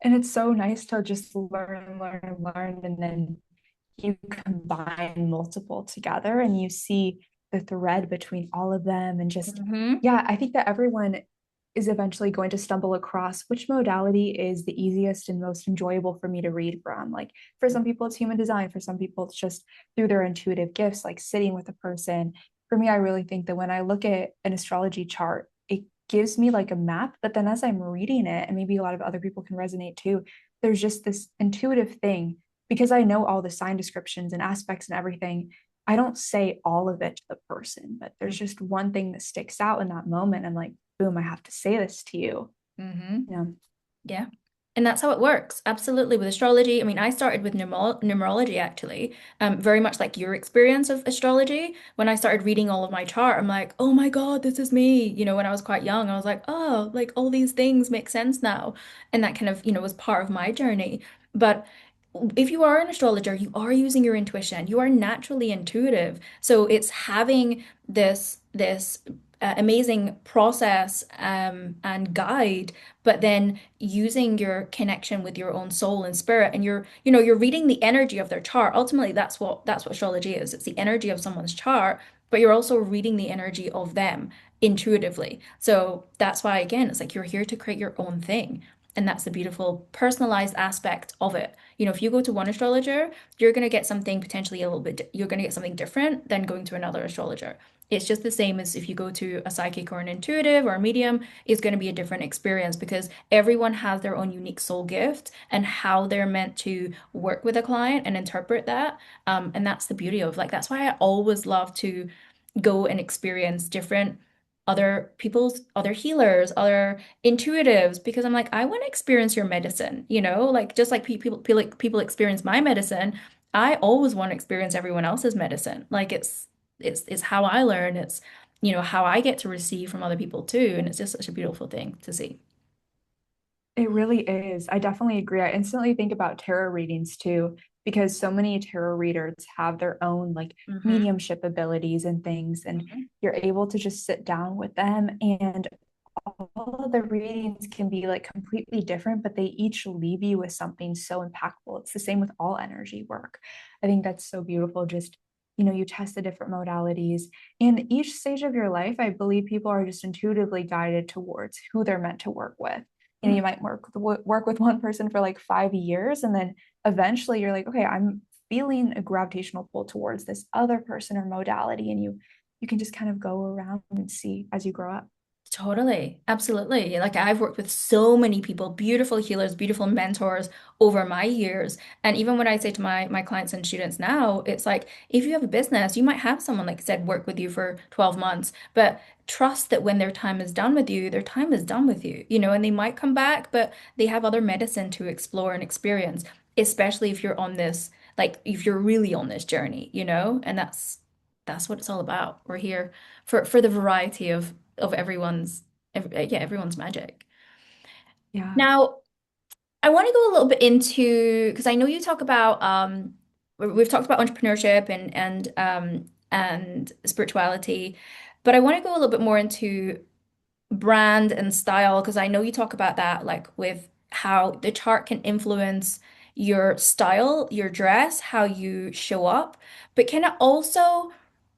And it's so nice to just learn, learn, learn, and then you combine multiple together and you see the thread between all of them. And just, Hmm. yeah, I think that everyone is eventually going to stumble across which modality is the easiest and most enjoyable for me to read from. Like for some people, it's human design. For some people, it's just through their intuitive gifts, like sitting with a person. For me, I really think that when I look at an astrology chart, it gives me like a map. But then as I'm reading it, and maybe a lot of other people can resonate too, there's just this intuitive thing because I know all the sign descriptions and aspects and everything. I don't say all of it to the person, but there's just one thing that sticks out in that moment. I'm like, boom, I have to say this to you. Hmm. You know, Yeah. And that's how it works. Absolutely. With astrology, I mean, I started with numerology actually, very much like your experience of astrology. When I started reading all of my chart, I'm like, oh my God, this is me. When I was quite young, I was like, oh, like all these things make sense now. And that kind of, was part of my journey. But if you are an astrologer, you are using your intuition. You are naturally intuitive. So it's having this amazing process and guide, but then using your connection with your own soul and spirit, and you're reading the energy of their chart. Ultimately, that's what astrology is. It's the energy of someone's chart, but you're also reading the energy of them intuitively. So that's why, again, it's like you're here to create your own thing. And that's the beautiful personalized aspect of it. If you go to one astrologer, you're going to get something potentially a little bit, you're going to get something different than going to another astrologer. It's just the same as if you go to a psychic or an intuitive or a medium, it's going to be a different experience because everyone has their own unique soul gift and how they're meant to work with a client and interpret that. And that's the beauty of like, that's why I always love to go and experience different other people's other healers, other intuitives, because I'm like, I want to experience your medicine, like just like people experience my medicine, I always want to experience everyone else's medicine. Like it's how I learn, it's how I get to receive from other people too, and it's just such a beautiful thing to see. it really is. I definitely agree. I instantly think about tarot readings too, because so many tarot readers have their own like Hmm. mediumship abilities and things, and you're able to just sit down with them and all of the readings can be like completely different, but they each leave you with something so impactful. It's the same with all energy work. I think that's so beautiful. Just, you test the different modalities. And each stage of your life, I believe people are just intuitively guided towards who they're meant to work with. You might work with one person for like 5 years, and then eventually you're like, okay, I'm feeling a gravitational pull towards this other person or modality, and you can just kind of go around and see as you grow up. Totally. Absolutely. Like I've worked with so many people, beautiful healers, beautiful mentors over my years. And even when I say to my clients and students now, it's like if you have a business, you might have someone, like I said, work with you for 12 months, but trust that when their time is done with you, their time is done with you, and they might come back, but they have other medicine to explore and experience, especially if you're on this, like if you're really on this journey, and that's what it's all about. We're here for the variety of everyone's Yeah, everyone's magic. Yeah. Now, I want to go a little bit into because I know you talk about we've talked about entrepreneurship and spirituality, but I want to go a little bit more into brand and style because I know you talk about that like with how the chart can influence your style, your dress, how you show up, but can it also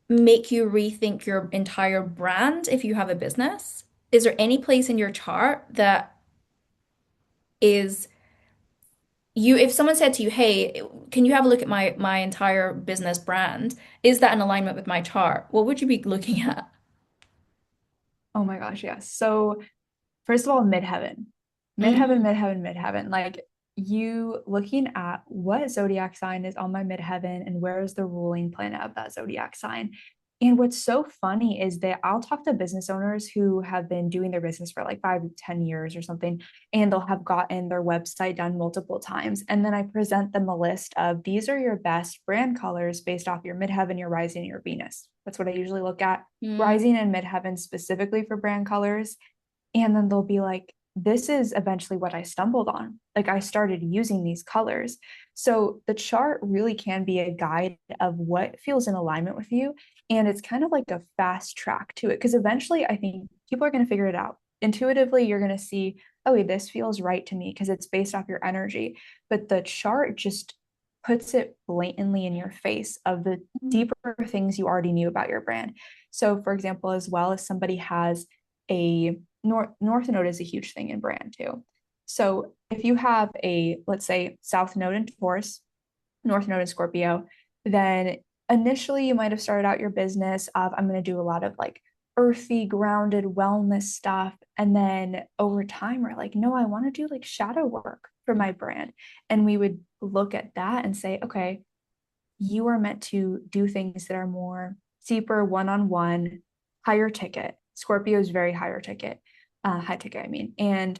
make you rethink your entire brand if you have a business? Is there any place in your chart that is you if someone said to you, "Hey, can you have a look at my entire business brand? Is that in alignment with my chart?" What would you be looking at? Oh my gosh, yes. So first of all, midheaven. Midheaven, Mm. midheaven, midheaven. Like you looking at what zodiac sign is on my midheaven and where is the ruling planet of that zodiac sign. And what's so funny is that I'll talk to business owners who have been doing their business for like 5 to 10 years or something, and they'll have gotten their website done multiple times. And then I present them a list of these are your best brand colors based off your midheaven, your rising, and your Venus. That's what I usually look at. Mm. Rising and midheaven specifically for brand colors, and then they'll be like, this is eventually what I stumbled on. Like I started using these colors. So the chart really can be a guide of what feels in alignment with you. And it's kind of like a fast track to it. Because eventually I think people are going to figure it out. Intuitively, you're going to see, oh, wait, this feels right to me because it's based off your energy. But the chart just puts it blatantly in your face of the deeper things you already knew about your brand. So, for example, as well as somebody has a north node is a huge thing in brand too. So if you have a, let's say, south node in Taurus, north node in Scorpio, then initially you might have started out your business of I'm going to do a lot of like earthy, grounded wellness stuff. And then over time, we're like, no, I want to do like shadow work for my brand. And we would look at that and say, okay, you are meant to do things that are more deeper, one-on-one, higher ticket. Scorpio is very higher ticket, high ticket, I mean. And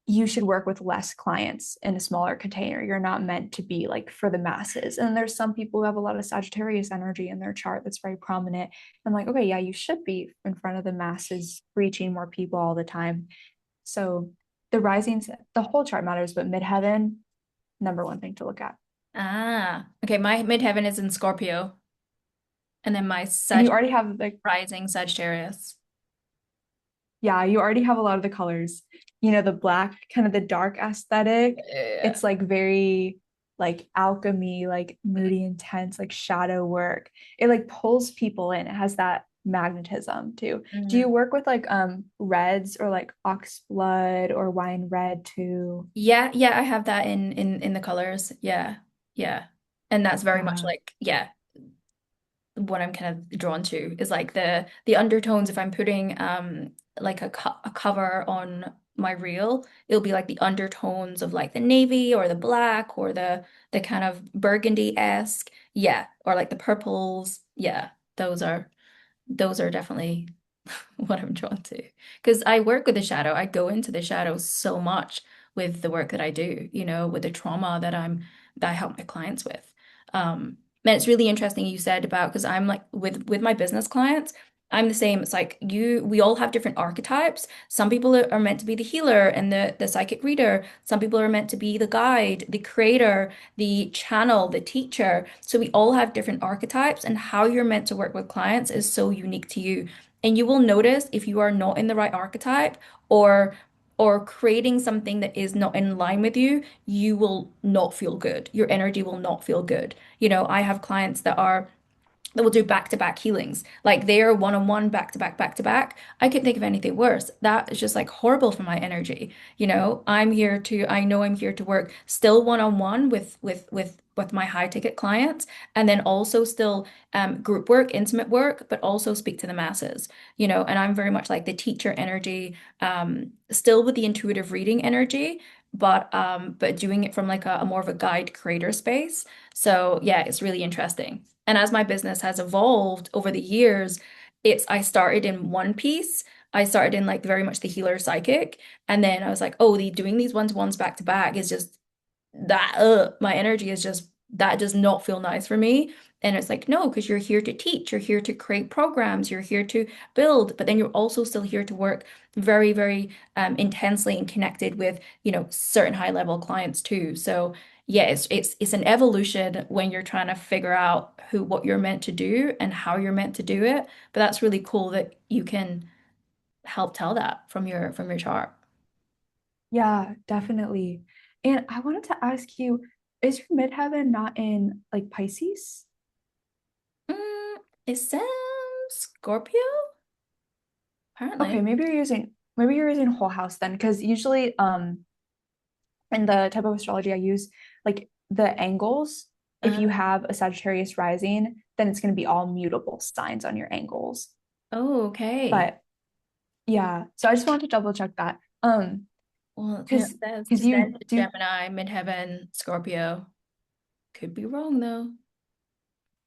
you should work with less clients in a smaller container. You're not meant to be like for the masses. And there's some people who have a lot of Sagittarius energy in their chart that's very prominent. I'm like, okay, yeah, you should be in front of the masses, reaching more people all the time. So the risings, the whole chart matters, but midheaven, number one thing to look at. Okay. My midheaven is in Scorpio, and then my And you Sag already have like, rising Sagittarius. yeah, you already have a lot of the colors. You know, the black, kind of the dark aesthetic. Yeah. It's like very like alchemy, like moody, intense, like shadow work. It like pulls people in. It has that magnetism too. Do you Mm. work with like reds or like ox blood or wine red too? Yeah, yeah, I have that in the colors. Yeah, yeah, and that's very much Yeah. like yeah, what I'm kind of drawn to is like the undertones. If I'm putting like a cover on my reel, it'll be like the undertones of like the navy or the black or the kind of burgundy-esque. Yeah, or like the purples. Yeah, those are definitely what I'm drawn to. Because I work with the shadow. I go into the shadow so much with the work that I do, with the trauma that I help my clients with. And it's really interesting you said about because I'm like with my business clients, I'm the same. It's like we all have different archetypes. Some people are meant to be the healer and the psychic reader. Some people are meant to be the guide, the creator, the channel, the teacher. So we all have different archetypes, and how you're meant to work with clients is so unique to you. And you will notice if you are not in the right archetype or or creating something that is not in line with you, you will not feel good. Your energy will not feel good. I have clients that will do back-to-back healings. Like they are one-on-one, back-to-back, back-to-back. I couldn't think of anything worse. That is just like horrible for my energy. I know I'm here to work still one-on-one with my high ticket clients, and then also still group work, intimate work, but also speak to the masses, and I'm very much like the teacher energy, still with the intuitive reading energy, but doing it from like a more of a guide creator space. So yeah, it's really interesting. And as my business has evolved over the years, I started in one piece. I started in like very much the healer psychic. And then I was like, oh, doing these one-to-ones back to back is just that my energy is just that does not feel nice for me. And it's like, no, because you're here to teach, you're here to create programs, you're here to build, but then you're also still here to work very, very intensely and connected with, certain high level clients too. So yeah, it's an evolution when you're trying to figure out what you're meant to do and how you're meant to do it. But that's really cool that you can help tell that from your chart. Yeah, definitely. And I wanted to ask you, is your midheaven not in like Pisces? Mm, it says Scorpio, Okay, apparently. maybe you're using whole house then, because usually in the type of astrology I use, like the angles, if you Uh, have a Sagittarius rising, then it's going to be all mutable signs on your angles. oh, okay. But yeah, so I just wanted to double check that. Well, it Because says because you descendant do Gemini, midheaven, Scorpio. Could be wrong though.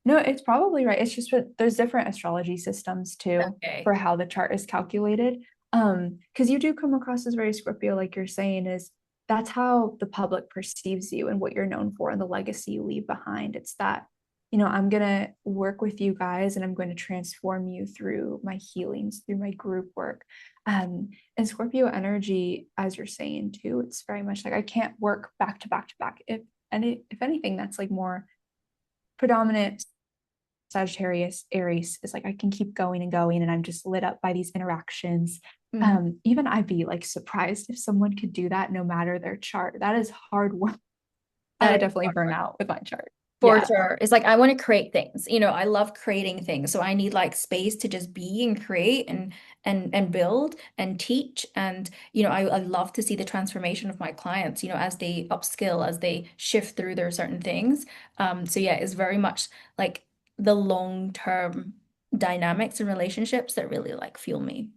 no, it's probably right. It's just there's different astrology systems too Okay. for how the chart is calculated. Because you do come across as very Scorpio, like you're saying, is that's how the public perceives you and what you're known for and the legacy you leave behind. It's that, I'm gonna work with you guys and I'm going to transform you through my healings, through my group work. And Scorpio energy, as you're saying too, it's very much like I can't work back to back to back. If anything, that's like more predominant Sagittarius, Aries is like I can keep going and going, and I'm just lit up by these interactions. Mhm. Even I'd be like surprised if someone could do that no matter their chart. That is hard work. I That would is definitely hard burn work. out with my chart. For Yeah. sure. It's like I want to create things. I love creating things. So I need like space to just be and create and build and teach. And I love to see the transformation of my clients, as they upskill, as they shift through their certain things. So yeah, it's very much like the long-term dynamics and relationships that really like fuel me.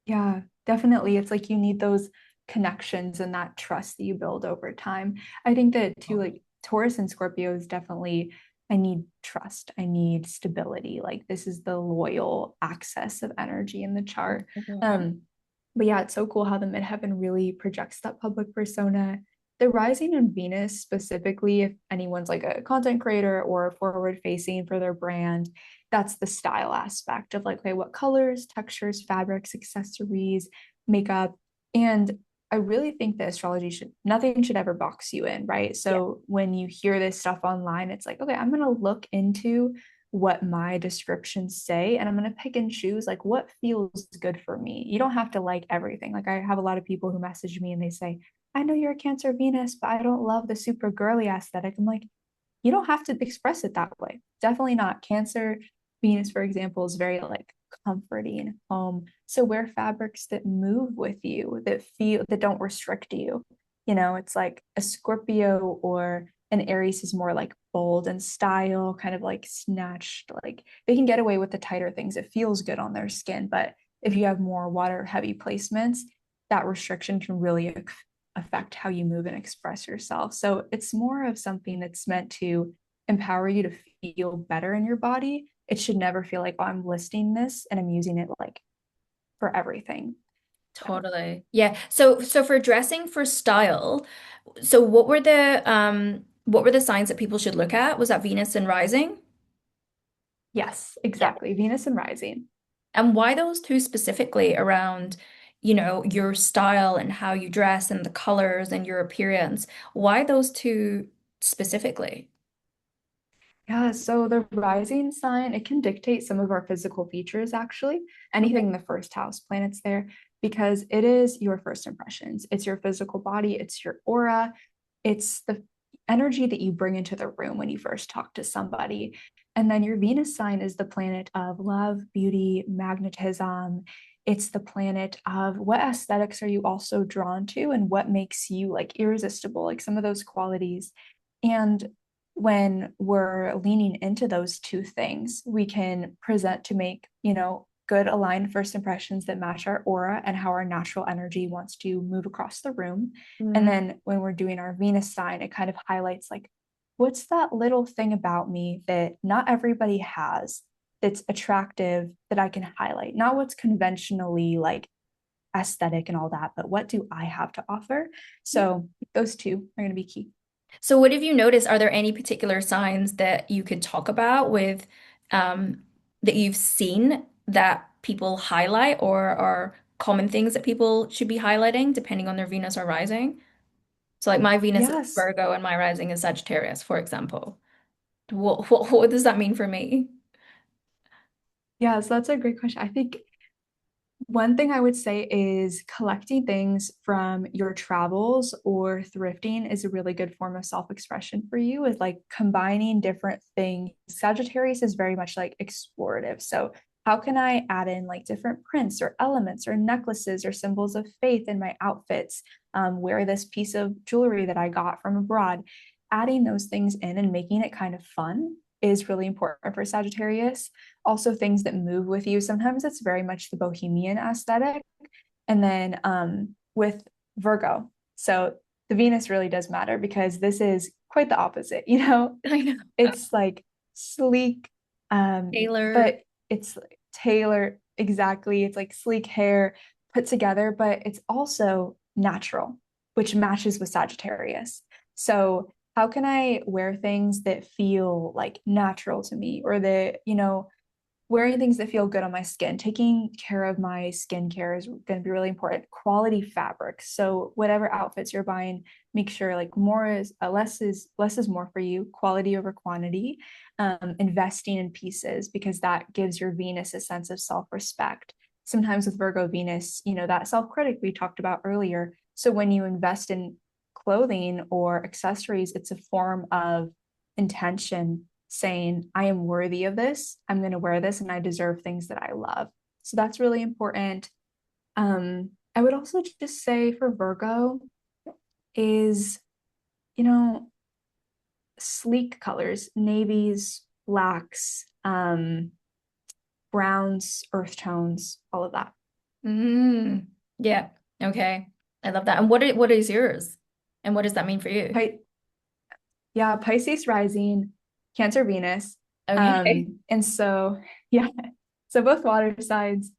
Yeah, definitely. It's like you need those connections and that trust that you build over time. I think that too, like Taurus and Scorpio is definitely, I need trust. I need stability. Like this is the loyal access of energy in the chart. Mhm. Um, but yeah, it's so cool how the midheaven really projects that public persona. The rising in Venus, specifically, if anyone's like a content creator or forward facing for their brand, that's the style aspect of like, okay, what colors, textures, fabrics, accessories, makeup. And I really think that astrology nothing should ever box you in, right? Yeah, So when you hear this stuff online, it's like, okay, I'm going to look into what my descriptions say and I'm going to pick and choose like what feels good for me. You don't have to like everything. Like I have a lot of people who message me and they say, I know you're a Cancer Venus, but I don't love the super girly aesthetic. I'm like, you don't have to express it that way. Definitely not. Cancer Venus, for example, is very like comforting, home. So wear fabrics that move with you, that don't restrict you. It's like a Scorpio or an Aries is more like bold and style, kind of like snatched, like they can get away with the tighter things. It feels good on their skin. But if you have more water heavy placements, that restriction can really affect how you move and express yourself. So it's more of something that's meant to empower you to feel better in your body. It should never feel like, oh, I'm listing this and I'm using it like for everything. Yeah. totally. Yeah. So for dressing for style, so what were the signs that people should look at? Was that Venus and rising? Yes, Yeah. exactly. Venus and rising. And why those two specifically around, your style and how you dress and the colors and your appearance? Why those two specifically? Yeah, so the rising sign, it can dictate some of our physical features, actually. Okay. Anything in the first house planets there, because it is your first impressions. It's your physical body, it's your aura, it's the energy that you bring into the room when you first talk to somebody. And then your Venus sign is the planet of love, beauty, magnetism. It's the planet of what aesthetics are you also drawn to and what makes you like irresistible, like some of those qualities. And when we're leaning into those two things, we can present to make, good aligned first impressions that match our aura and how our natural energy wants to move across the room. And Mm, then when we're doing our Venus sign, it kind of highlights like, what's that little thing about me that not everybody has that's attractive that I can highlight? Not what's conventionally like aesthetic and all that, but what do I have to offer? yeah. So those two are going to be key. So what have you noticed? Are there any particular signs that you could talk about with that you've seen that people highlight or are common things that people should be highlighting depending on their Venus or rising? So like my Venus is Yes. Virgo and my rising is Sagittarius, for example. What does that mean for me? Yes, that's a great question. I think one thing I would say is collecting things from your travels or thrifting is a really good form of self-expression for you, is like combining different things. Sagittarius is very much like explorative. So, how can I add in like different prints or elements or necklaces or symbols of faith in my outfits? Wear this piece of jewelry that I got from abroad. Adding those things in and making it kind of fun is really important for Sagittarius. Also, things that move with you. Sometimes it's very much the bohemian aesthetic. And then with Virgo, so the Venus really does matter because this is quite the opposite. I know. It's like sleek, Taylor. but it's tailored exactly. It's like sleek hair put together, but it's also natural, which matches with Sagittarius. So, how can I wear things that feel like natural to me, or that, wearing things that feel good on my skin? Taking care of my skincare is going to be really important. Quality fabric. So whatever outfits you're buying, make sure like more is less is more for you. Quality over quantity. Investing in pieces because that gives your Venus a sense of self-respect. Sometimes with Virgo Venus, that self-critic we talked about earlier. So when you invest in clothing or accessories, it's a form of intention saying, I am worthy of this. I'm going to wear this and I deserve things that I love. So that's really important. I would also just say for Virgo is, you know, sleek colors, navies, blacks, browns, earth tones, all of that. Mm, yeah. Okay. I love that. And what is yours? And what does that mean for you? Pi- yeah, Pisces rising, Cancer Venus. Okay. And so, yeah, so both water signs.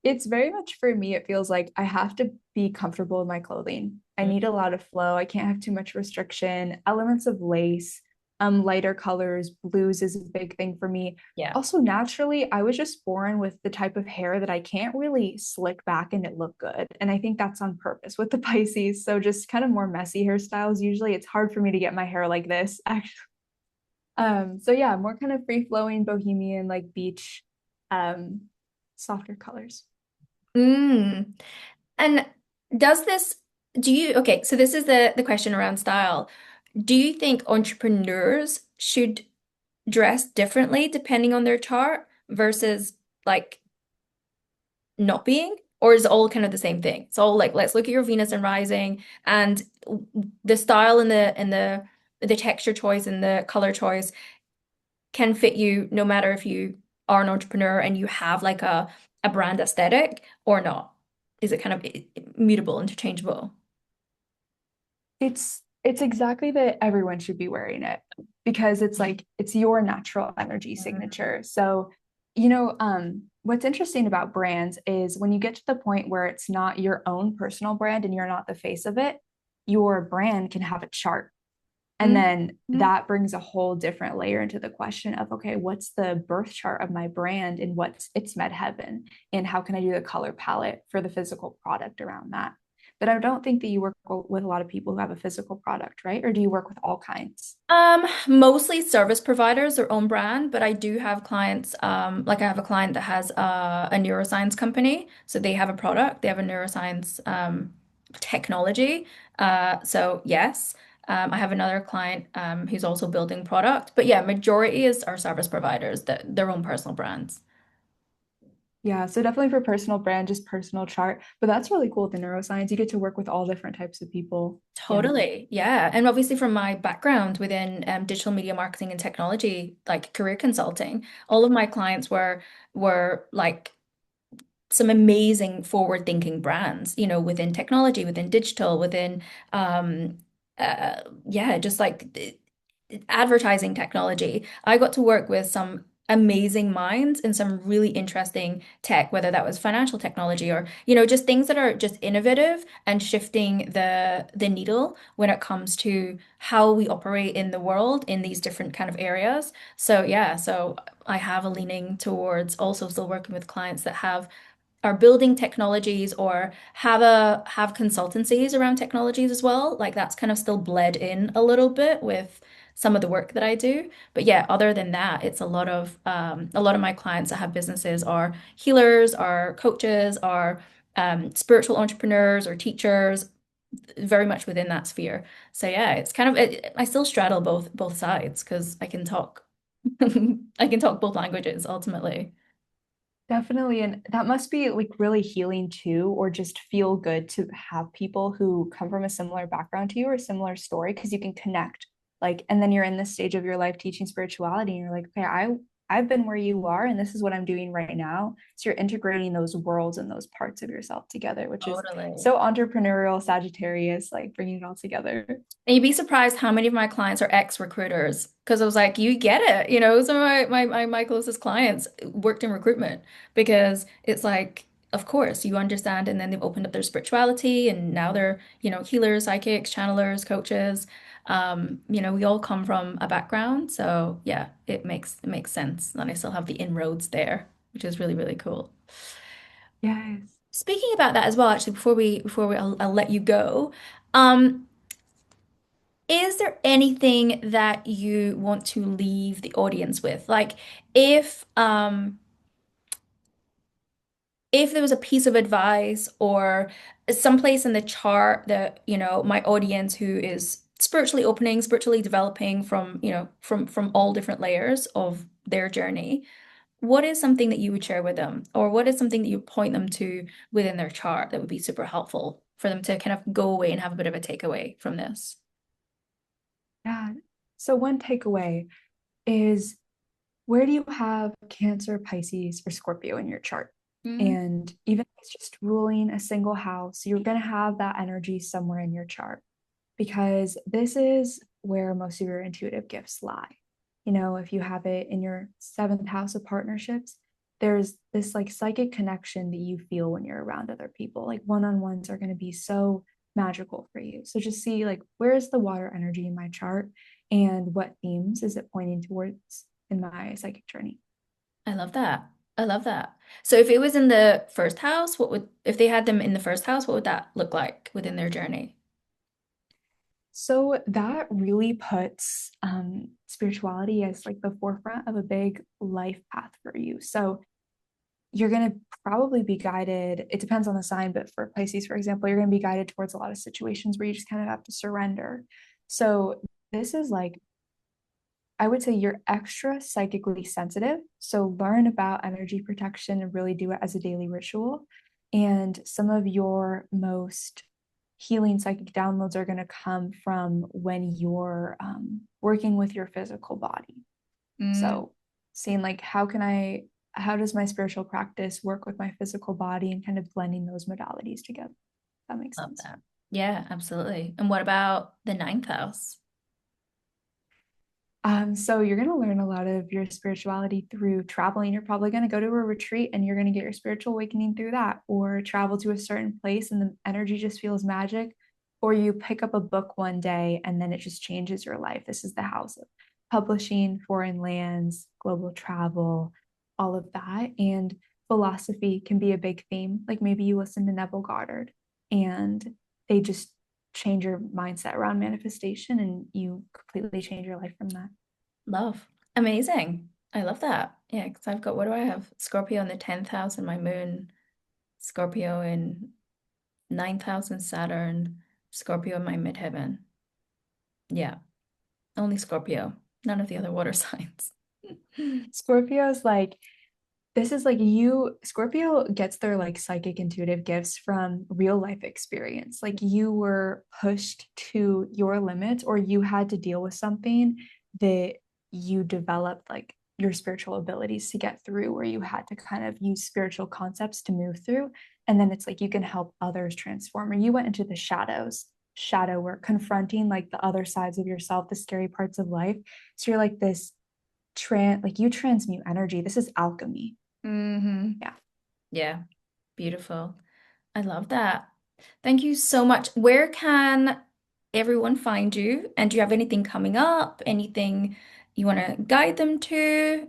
It's very much for me, it feels like I have to be comfortable in my clothing. I Mm, need a lot of flow. I can't have too much restriction. Elements of lace, lighter colors, blues is a big thing for me. yeah. Also, naturally, I was just born with the type of hair that I can't really slick back and it look good. And I think that's on purpose with the Pisces. So just kind of more messy hairstyles. Usually it's hard for me to get my hair like this, actually. So yeah, more kind of free flowing bohemian, like beach, um, softer colors. Mm. And does this, do you, okay, so this is the question around style. Do you think entrepreneurs should dress differently depending on their chart versus like not being? Or is it all kind of the same thing? It's all like, let's look at your Venus and rising and the style and the texture choice and the color choice can fit you no matter if you are an entrepreneur and you have like a brand aesthetic or not. Is it kind of mutable, interchangeable? It's exactly that everyone should be wearing it because it's like it's your natural energy signature. So, what's interesting about brands is when you get to the point where it's not your own personal brand and you're not the face of it, your brand can have a chart. And then Mhm. that brings a whole different layer into the question of, okay, what's the birth chart of my brand and what's its Midheaven? And how can I do the color palette for the physical product around that? But I don't think that you work with a lot of people who have a physical product, right? Or do you work with all kinds? Mostly service providers, their own brand, but I do have clients, like I have a client that has a neuroscience company. So they have a product, they have a neuroscience technology. So yes. I have another client who's also building product. But yeah, majority is our service providers, that their own personal brands. Yeah, so definitely for personal brand, just personal chart. But that's really cool with the neuroscience. You get to work with all different types of people. Yeah. Totally. Yeah. And obviously from my background within digital media marketing and technology, like career consulting, all of my clients were like some amazing forward-thinking brands, within technology, within digital, within um yeah, just like advertising technology. I got to work with some amazing minds in some really interesting tech, whether that was financial technology or, just things that are just innovative and shifting the needle when it comes to how we operate in the world in these different kind of areas. So yeah, so I have a leaning towards also still working with clients that are building technologies or have consultancies around technologies as well. Like that's kind of still bled in a little bit with some of the work that I do. But yeah, other than that, it's a lot of my clients that have businesses are healers, are coaches, are spiritual entrepreneurs or teachers, very much within that sphere. So yeah, it's kind of I still straddle both sides because I can talk I can talk both languages ultimately. Definitely. And that must be like really healing too, or just feel good to have people who come from a similar background to you or a similar story because you can connect. Like, and then you're in this stage of your life teaching spirituality, and you're like, okay, I've been where you are, and this is what I'm doing right now. So you're integrating those worlds and those parts of yourself together, which is Totally. so entrepreneurial, Sagittarius, like bringing it all together. And you'd be surprised how many of my clients are ex-recruiters because I was like, you get it. Some of my closest clients worked in recruitment because it's like, of course, you understand. And then they've opened up their spirituality and now they're, healers, psychics, channelers, coaches. We all come from a background. So yeah, it makes sense. And I still have the inroads there, which is really, really cool. Yes. Speaking about that as well, actually, I'll let you go. Um, Is there anything that you want to leave the audience with? Like if there was a piece of advice or someplace in the chart that, my audience who is spiritually opening, spiritually developing from, from all different layers of their journey, what is something that you would share with them? Or what is something that you point them to within their chart that would be super helpful for them to kind of go away and have a bit of a takeaway from this? Yeah. So one takeaway is, where do you have Cancer, Pisces, or Scorpio in your chart? Mm, And even if it's just ruling a single house, you're going to have that energy somewhere in your chart because this is where most of your intuitive gifts lie. If you have it in your seventh house of partnerships, there's this like psychic connection that you feel when you're around other people. Like one-on-ones are going to be so magical for you. So just see like, where's the water energy in my chart and what themes is it pointing towards in my psychic journey? I love that. I love that. So if it was in the first house, if they had them in the first house, what would that look like within their journey? So that really puts spirituality as like the forefront of a big life path for you. So you're going to probably be guided. It depends on the sign, but for Pisces, for example, you're going to be guided towards a lot of situations where you just kind of have to surrender. So this is like, I would say you're extra psychically sensitive. So learn about energy protection and really do it as a daily ritual. And some of your most healing psychic downloads are going to come from when you're working with your physical body. Mm, So seeing like, how does my spiritual practice work with my physical body and kind of blending those modalities together? That makes love sense. that. Yeah, absolutely. And what about the ninth house? So you're going to learn a lot of your spirituality through traveling. You're probably going to go to a retreat and you're going to get your spiritual awakening through that, or travel to a certain place and the energy just feels magic, or you pick up a book one day and then it just changes your life. This is the house of publishing, foreign lands, global travel, all of that. And philosophy can be a big theme. Like maybe you listen to Neville Goddard and they just change your mindset around manifestation and you completely change your life from that. Love. Amazing. I love that. Yeah, because I've got, what do I have? Scorpio in the 10th house and my moon, Scorpio in ninth house and Saturn, Scorpio in my midheaven. Yeah, only Scorpio, none of the other water signs. Scorpio's like, this is like you, Scorpio gets their like psychic intuitive gifts from real life experience. Like you were pushed to your limits or you had to deal with something that you developed like your spiritual abilities to get through, where you had to kind of use spiritual concepts to move through. And then it's like you can help others transform, or you went into the shadow work, confronting like the other sides of yourself, the scary parts of life. So you're like this you transmute energy. This is alchemy. Mm-hmm. Yeah. Yeah, beautiful. I love that. Thank you so much. Where can everyone find you? And do you have anything coming up? Anything you want to guide them to?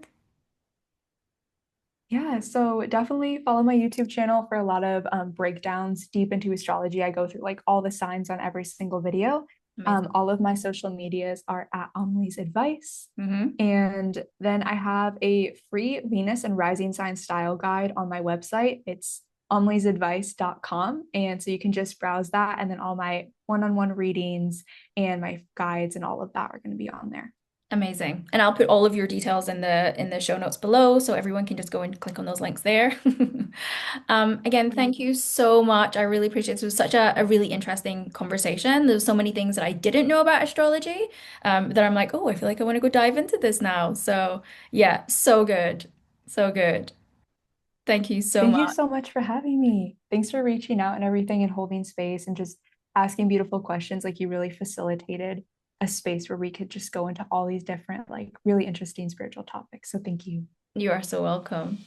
Yeah, so definitely follow my YouTube channel for a lot of breakdowns deep into astrology. I go through like all the signs on every single video. Amazing. All of my social medias are at Amelie's Advice. Mm-hmm. And then I have a free Venus and rising sign style guide on my website. It's ameliesadvice.com. And so you can just browse that. And then all my one-on-one readings and my guides and all of that are going to be on there. Amazing. And I'll put all of your details in the show notes below so everyone can just go and click on those links there. Again, thank you so much. I really appreciate it. This was such a really interesting conversation. There's so many things that I didn't know about astrology, that I'm like, oh, I feel like I want to go dive into this now. So yeah, so good. So good. Thank you so Thank you much. so much for having me. Thanks for reaching out and everything and holding space and just asking beautiful questions. Like you really facilitated a space where we could just go into all these different, like really interesting spiritual topics. So thank you. You are so welcome.